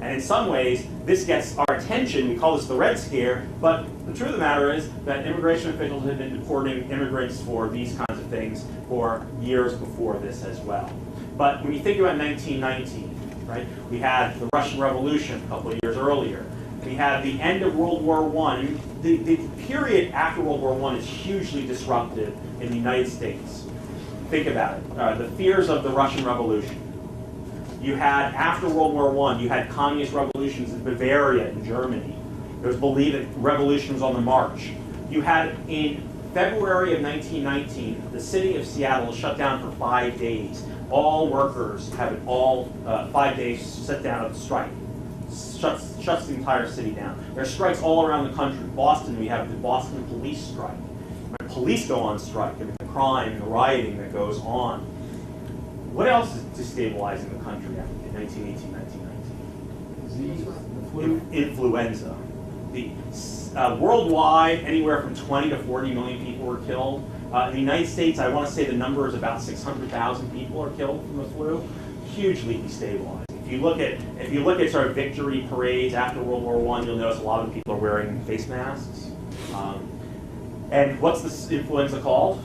And in some ways, this gets our attention. We call this the Red Scare, but the truth of the matter is that immigration officials had been deporting immigrants for these kinds of things for years before this as well. But when you think about 1919, right, we had the Russian Revolution a couple of years earlier. We had the end of World War I. The period after World War I is hugely disruptive in the United States. Think about it. The fears of the Russian Revolution. You had, after World War I, you had communist revolutions in Bavaria in Germany. It was believed that revolution was on the march. You had, in February of 1919, the city of Seattle shut down for 5 days. All workers have 5 days sit down of strike. Shuts the entire city down. There are strikes all around the country. Boston, we have the Boston police strike. When police go on strike, I mean, the crime, the rioting that goes on. What else is destabilizing the country in 1918, 1919? Influenza. Worldwide, anywhere from 20 to 40 million people were killed. In the United States, I want to say the number is about 600,000 people are killed from the flu. Hugely destabilizing. If you look at sort of victory parades after World War I, you'll notice a lot of people are wearing face masks. And what's this influenza called?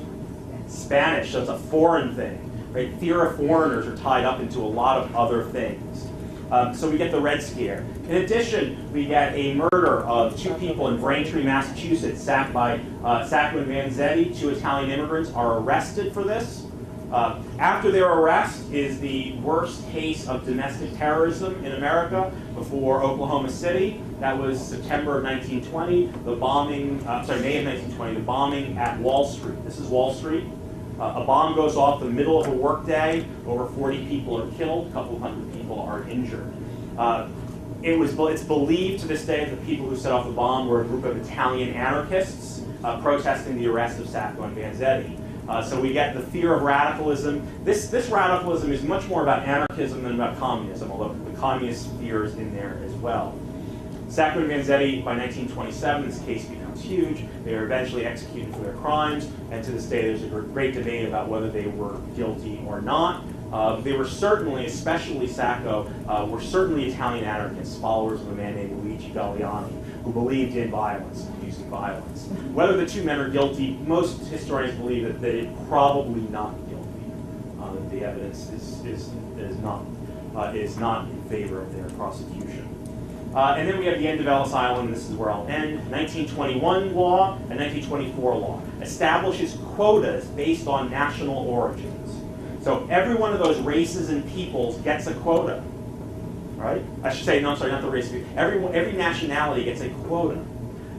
Spanish. So it's a foreign thing. Right? Fear of foreigners are tied up into a lot of other things. So we get the Red Scare. In addition, we get a murder of 2 people in Braintree, Massachusetts, sacked by Sacco and Vanzetti. 2 Italian immigrants are arrested for this. After their arrest is the worst case of domestic terrorism in America before Oklahoma City. That was September of 1920. May of 1920, the bombing at Wall Street. This is Wall Street. A bomb goes off the middle of a workday. Over 40 people are killed. A couple hundred people are injured. It's believed to this day that the people who set off the bomb were a group of Italian anarchists protesting the arrest of Sacco and Vanzetti. So we get the fear of radicalism. This radicalism is much more about anarchism than about communism, although the communist fear is in there as well. Sacco and Vanzetti, by 1927, this case becomes huge. They are eventually executed for their crimes, and to this day there's a great debate about whether they were guilty or not. They were certainly, especially Sacco, were certainly Italian anarchists, followers of a man named Luigi Galliani, who believed in violence, using violence. Whether the 2 men are guilty, most historians believe that they're probably not guilty. The evidence is not in favor of their prosecution. And then we have the end of Ellis Island. This is where I'll end. 1921 law and 1924 law establishes quotas based on national origins. So every one of those races and peoples gets a quota, right? I should say, no, I'm sorry, not the race. Every nationality gets a quota.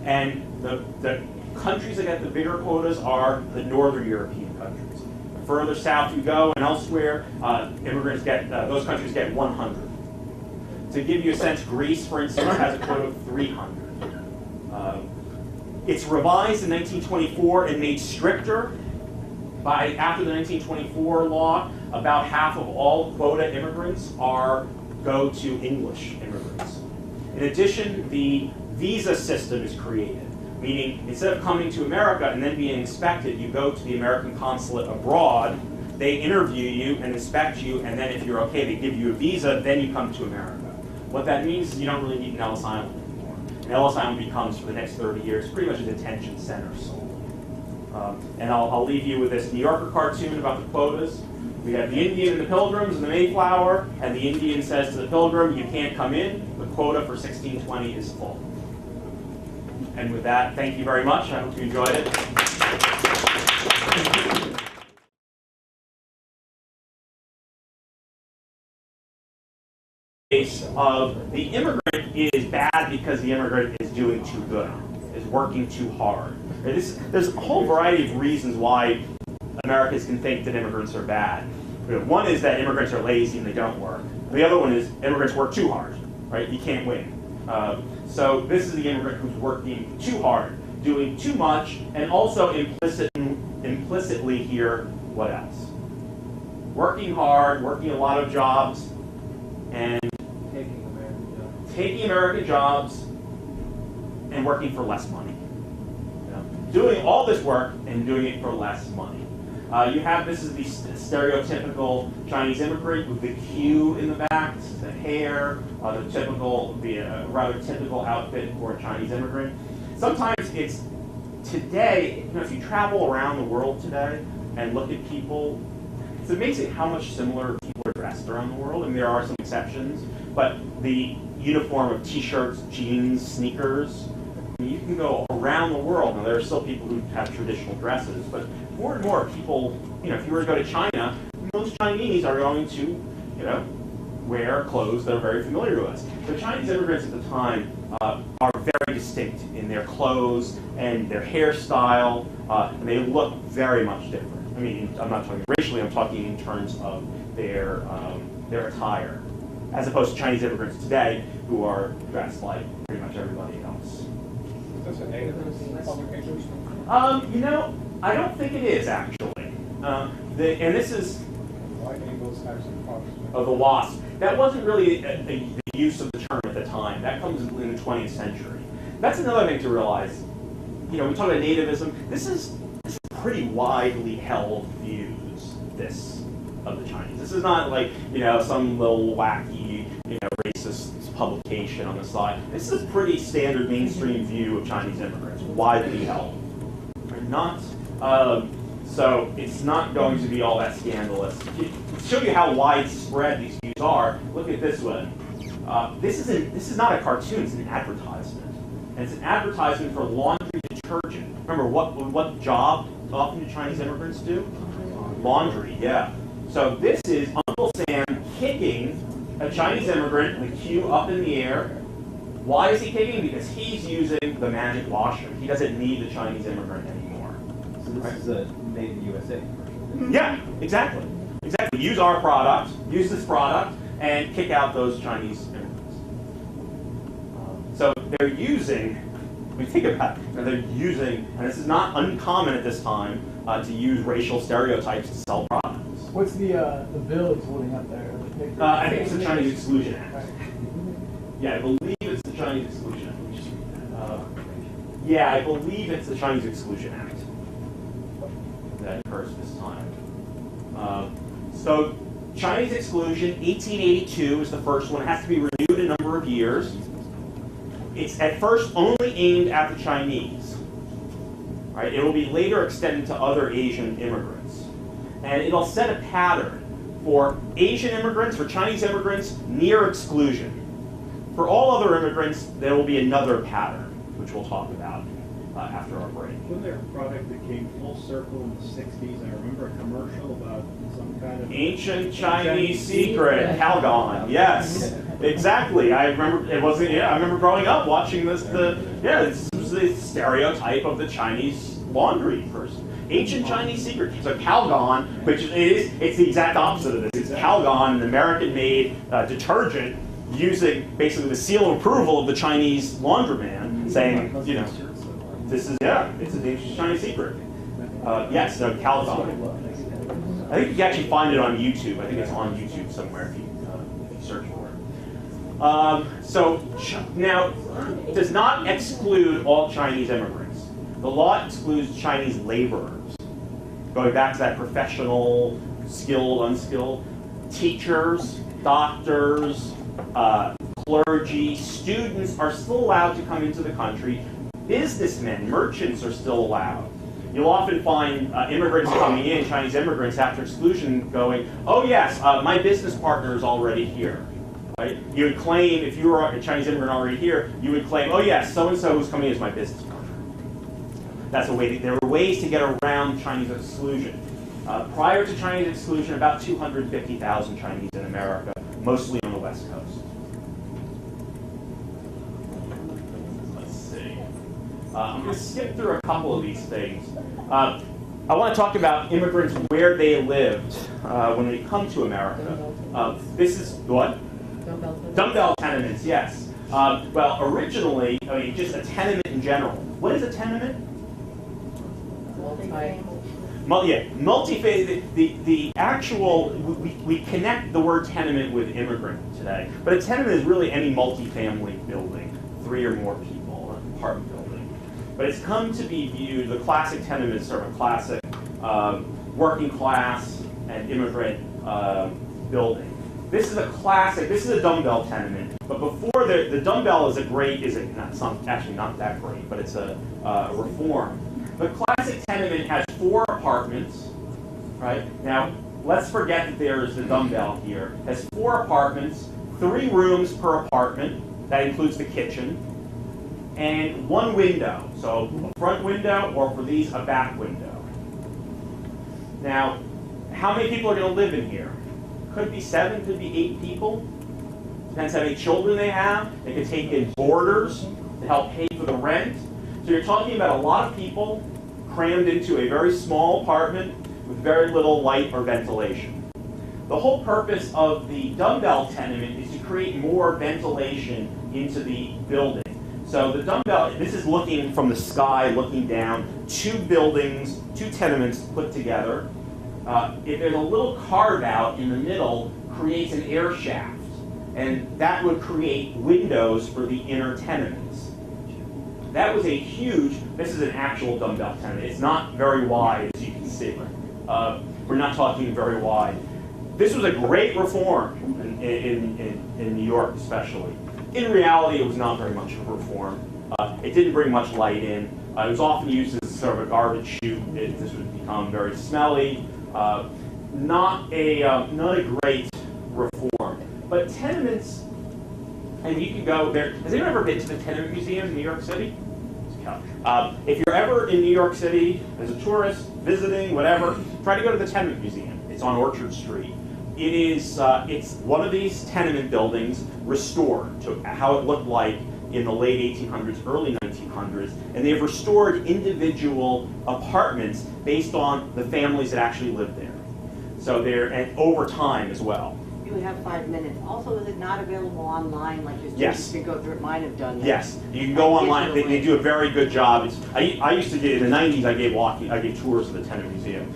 And the countries that get the bigger quotas are the northern European countries. The further south you go and elsewhere, immigrants get, those countries get 100. To give you a sense, Greece, for instance, has a quota of 300. It's revised in 1924 and made stricter. After the 1924 law, about half of all quota immigrants go to English immigrants. In addition, the visa system is created, meaning instead of coming to America and then being inspected, you go to the American consulate abroad, they interview you and inspect you, and then if you're okay, they give you a visa, then you come to America. What that means is you don't really need an Ellis Island anymore. And Ellis Island becomes, for the next 30 years, pretty much a detention center solely. And I'll leave you with this New Yorker cartoon about the quotas. We have the Indian and the Pilgrims and the Mayflower, and the Indian says to the Pilgrim, you can't come in, the quota for 1620 is full. And with that, thank you very much. I hope you enjoyed it. Case of the immigrant is bad because the immigrant is doing too good, is working too hard. There's a whole variety of reasons why Americans can think that immigrants are bad. One is that immigrants are lazy and they don't work. The other one is immigrants work too hard, right? You can't win. So this is the immigrant who's working too hard, doing too much, and also implicitly here, what else? Working hard, working a lot of jobs, and taking American jobs and working for less money. Doing all this work and doing it for less money. This is the stereotypical Chinese immigrant with the Q in the back. This is the hair, the rather typical outfit for a Chinese immigrant. Sometimes it's today, if you travel around the world today and look at people, it's amazing how much similar people are dressed around the world. And there are some exceptions, but the uniform of t-shirts, jeans, sneakers, you can go around the world. Now, there are still people who have traditional dresses, but more and more people, if you were to go to China, most Chinese are going to, wear clothes that are very familiar to us. The Chinese immigrants at the time are very distinct in their clothes and their hairstyle, and they look very much different. I mean, I'm not talking racially, I'm talking in terms of their attire, as opposed to Chinese immigrants today who are dressed like pretty much everybody else. That's a negative publication? I don't think it is actually. And this is Those types of products. the WASP. That wasn't really the use of the term at the time. That comes in the 20th century. That's another thing to realize. We talk about nativism. This is pretty widely held views. Of the Chinese. This is not like some little wacky racist publication on the side. This is a pretty standard mainstream view of Chinese immigrants, widely held. Not so it's not going to be all that scandalous. To show you how widespread these views are, look at this one. This is not a cartoon; it's an advertisement, and it's an advertisement for laundry detergent. Remember what job often do Chinese immigrants do? Laundry, yeah. So this is Uncle Sam kicking a Chinese immigrant with the Q up in the air. Why is he kicking? Because he's using the magic washer. He doesn't need the Chinese immigrant anymore. So this is a made in the USA commercial. Yeah, exactly. Exactly. Use our product, use this product, and kick out those Chinese immigrants. So they're using, when you think about it, they're using, and this is not uncommon at this time, to use racial stereotypes to sell products. What's the bill he's holding up there? I think it's the Chinese Exclusion Act. Yeah, I believe it's the Chinese Exclusion Act. Let me just read that. Yeah, I believe it's the Chinese Exclusion Act that occurs this time. So Chinese exclusion, 1882 is the first one. It has to be renewed a number of years. It's at first only aimed at the Chinese. Right? It will be later extended to other Asian immigrants. And it'll set a pattern for Asian immigrants, for Chinese immigrants, near exclusion. For all other immigrants, there will be another pattern, which we'll talk about. after our break. Wasn't there a product that came full circle in the 60s? I remember a commercial about some kind of... Ancient Chinese secret, Calgon. Yes, exactly. I remember it wasn't. Yeah, I remember growing up watching this. This was the stereotype of the Chinese laundry person. Ancient Chinese secret. So Calgon, which it's the exact opposite of this. It's Calgon, an American-made detergent, using basically the seal of approval of the Chinese laundroman, saying, this is it's an ancient Chinese secret. Yes, no, Calgon. I think you can actually find it on YouTube. I think it's on YouTube somewhere if you search for it. So now, does not exclude all Chinese immigrants. The law excludes Chinese laborers. Going back to that professional, skilled, unskilled, teachers, doctors, clergy, students are still allowed to come into the country. Businessmen, merchants are still allowed. You'll often find immigrants coming in, Chinese immigrants after exclusion going, oh yes, my business partner is already here. Right? You would claim, if you were a Chinese immigrant already here, you would claim, oh yes, so-and-so who's coming is my business partner. That's a way. There are ways to get around Chinese exclusion. Prior to Chinese exclusion, about 250,000 Chinese in America, mostly on the West Coast. Let's see. I'm going to skip through a couple of these things. I want to talk about immigrants where they lived when they come to America. This is what? Dumbbell tenements, yes. Well, originally, just a tenement in general. What is a tenement? Multi-family. The actual, we connect the word tenement with immigrant today, but a tenement is really any multi-family building, 3 or more people, an apartment building. But it's come to be viewed, the classic tenement is sort of a classic working class and immigrant building. This is a classic, this is a dumbbell tenement, but before the dumbbell is actually not that great, but it's a reform. The classic tenement has 4 apartments, right? Now, let's forget that there is the dumbbell here. It has 4 apartments, 3 rooms per apartment, that includes the kitchen, and 1 window. So a front window, or for these, a back window. Now, how many people are going to live in here? Could be 7, could be 8 people. Depends how many children they have. They could take in boarders to help pay for the rent. So you're talking about a lot of people crammed into a very small apartment with very little light or ventilation. The whole purpose of the dumbbell tenement is to create more ventilation into the building. So the dumbbell, this is looking from the sky, looking down, 2 buildings, 2 tenements put together. If there's a little carve out in the middle, creates an air shaft, and that would create windows for the inner tenements. That was a huge, this is an actual dumbbell tenement. It's not very wide, as you can see. We're not talking very wide. This was a great reform in New York, especially. In reality, it was not very much of a reform. It didn't bring much light in. It was often used as sort of a garbage chute. This would become very smelly. Not a great reform. But tenements, and you can go there. Has anyone ever been to the Tenement Museum in New York City? If you're ever in New York City as a tourist, visiting, whatever, try to go to the Tenement Museum. It's on Orchard Street. It is, it's one of these tenement buildings restored to how it looked like in the late 1800s, early 1900s, and they've restored individual apartments based on the families that actually lived there. So they're, and over time as well. You would have 5 minutes. Also, is it not available online like your Yes. students can go through? It might have done that. Yes, you can go online. They do a very good job. I used to get, in the 90s, I gave tours of the Tenement Museum.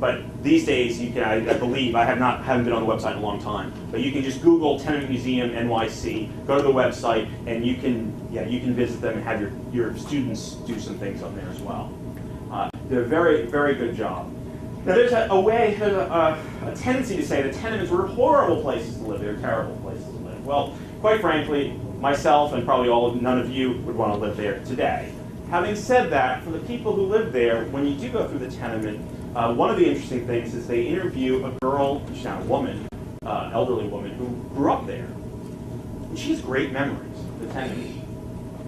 But these days, you can, I believe, haven't been on the website in a long time, but you can just Google Tenement Museum NYC, go to the website, and you can visit them and have your students do some things on there as well. They're a very, very good job. Now there's a tendency to say that tenements were horrible places to live, they're terrible places to live. Well, quite frankly, myself and probably none of you would want to live there today. Having said that, for the people who live there, when you do go through the tenement, one of the interesting things is they interview a girl, she's not a woman, elderly woman, who grew up there. And she has great memories of the tenement.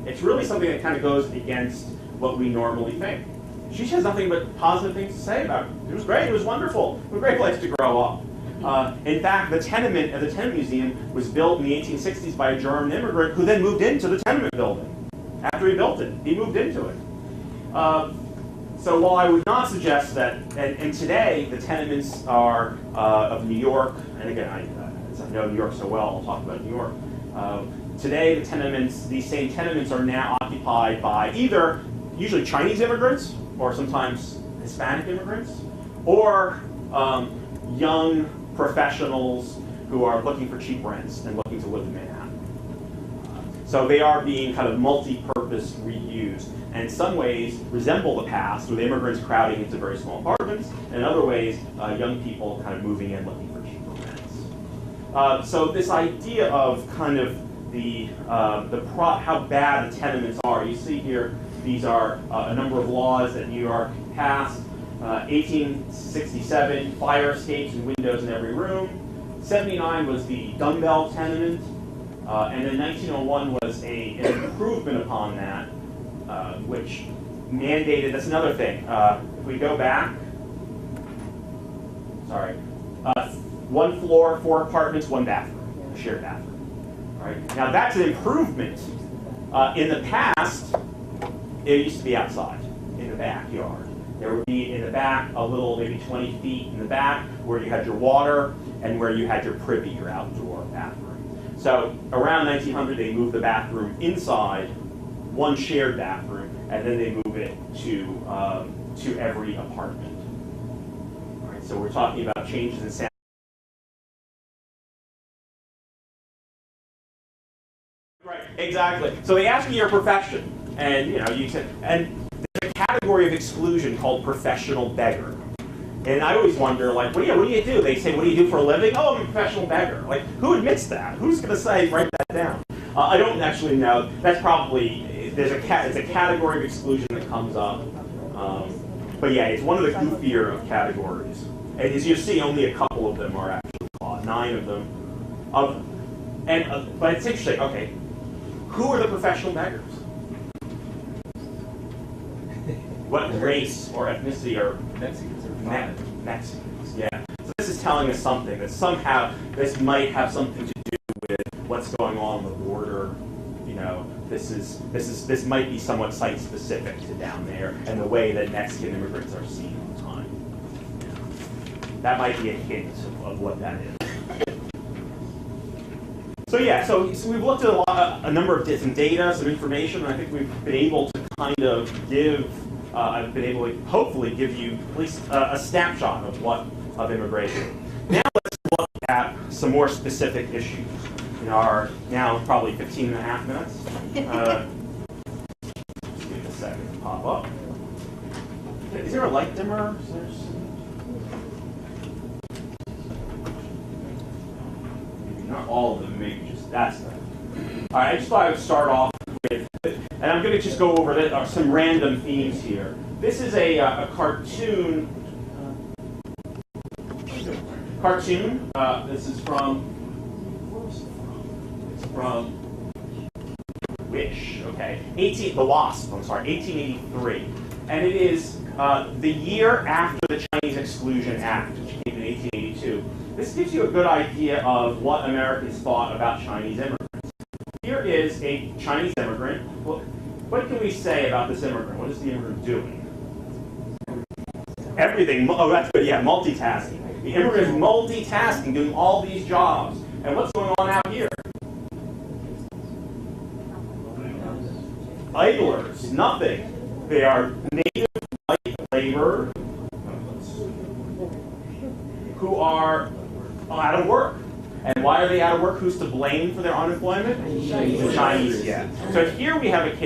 It's really something that kind of goes against what we normally think. She has nothing but positive things to say about it. It was great. It was wonderful. It was a great place to grow up. In fact, the tenement at the Tenement Museum was built in the 1860s by a German immigrant who then moved into the tenement building. After he built it, he moved into it. So while I would not suggest that, and today the tenements are of New York, and again, I know New York so well, I'll talk about New York. Today the tenements, these same tenements are now occupied by either usually Chinese immigrants, or sometimes Hispanic immigrants, or young professionals who are looking for cheap rents and looking to live in Manhattan. So they are being kind of multi-purpose reused, and in some ways resemble the past, with immigrants crowding into very small apartments, and in other ways, young people kind of moving in looking for cheaper rents. So this idea of kind of how bad the tenements are, you see here, these are a number of laws that New York passed. 1867, fire escapes and windows in every room. 79 was the dumbbell tenement. And then 1901 was an improvement upon that, which mandated, that's another thing. If we go back, sorry, 1 floor, 4 apartments, 1 bathroom, a shared bathroom. All right. Now that's an improvement. In the past, it used to be outside, in the backyard. There would be in the back a little, maybe 20 feet in the back, where you had your water and where you had your privy, your outdoor bathroom. So around 1900, they moved the bathroom inside, 1 shared bathroom, and then they move it to every apartment. All right, so we're talking about changes in sound. Right, exactly. So they ask you your profession, and you said, and there's a category of exclusion called professional beggar. And I always wonder, like, what do you do? They say, what do you do for a living? Oh, I'm a professional beggar. Like, who admits that? Who's going to say, write that down? I don't actually know. That's probably, it's a category of exclusion that comes up. But yeah, it's one of the goofier of categories. And as you see, only a couple of them are actually caught, 9 of them. But it's interesting, okay, who are the professional beggars? What race or ethnicity are Mexicans are Mexicans, yeah. So this is telling us something, that somehow this might have something to do with what's going on the border. This might be somewhat site-specific to down there, and the way that Mexican immigrants are seen all the time. That might be a hint of what that is. So yeah, so we've looked at a number of different data, some information, and I think we've been able to kind of give, I've been able to hopefully give you at least a snapshot of immigration. Now let's look at some more specific issues in our now probably 15 and a half minutes. Just give it a second to pop up. Is there a light dimmer? Not all of them, maybe just that stuff. All right, I just thought I would start off with, and I'm going to just go over some random themes here. This is a cartoon. This is from. It's from Wish. Okay, The Wasp. I'm sorry, 1883, and it is the year after the Chinese Exclusion Act, which came in 1882. This gives you a good idea of what Americans thought about Chinese immigrants. Here is a Chinese immigrant. Well, what can we say about this immigrant? What is the immigrant doing? Everything. Oh, that's good. Yeah, multitasking. The immigrant is multitasking, doing all these jobs. And what's going on out here? Idlers. Nothing. They are native white labor who are out of work. And why are they out of work? Who's to blame for their unemployment? The Chinese, yeah. So here we have a case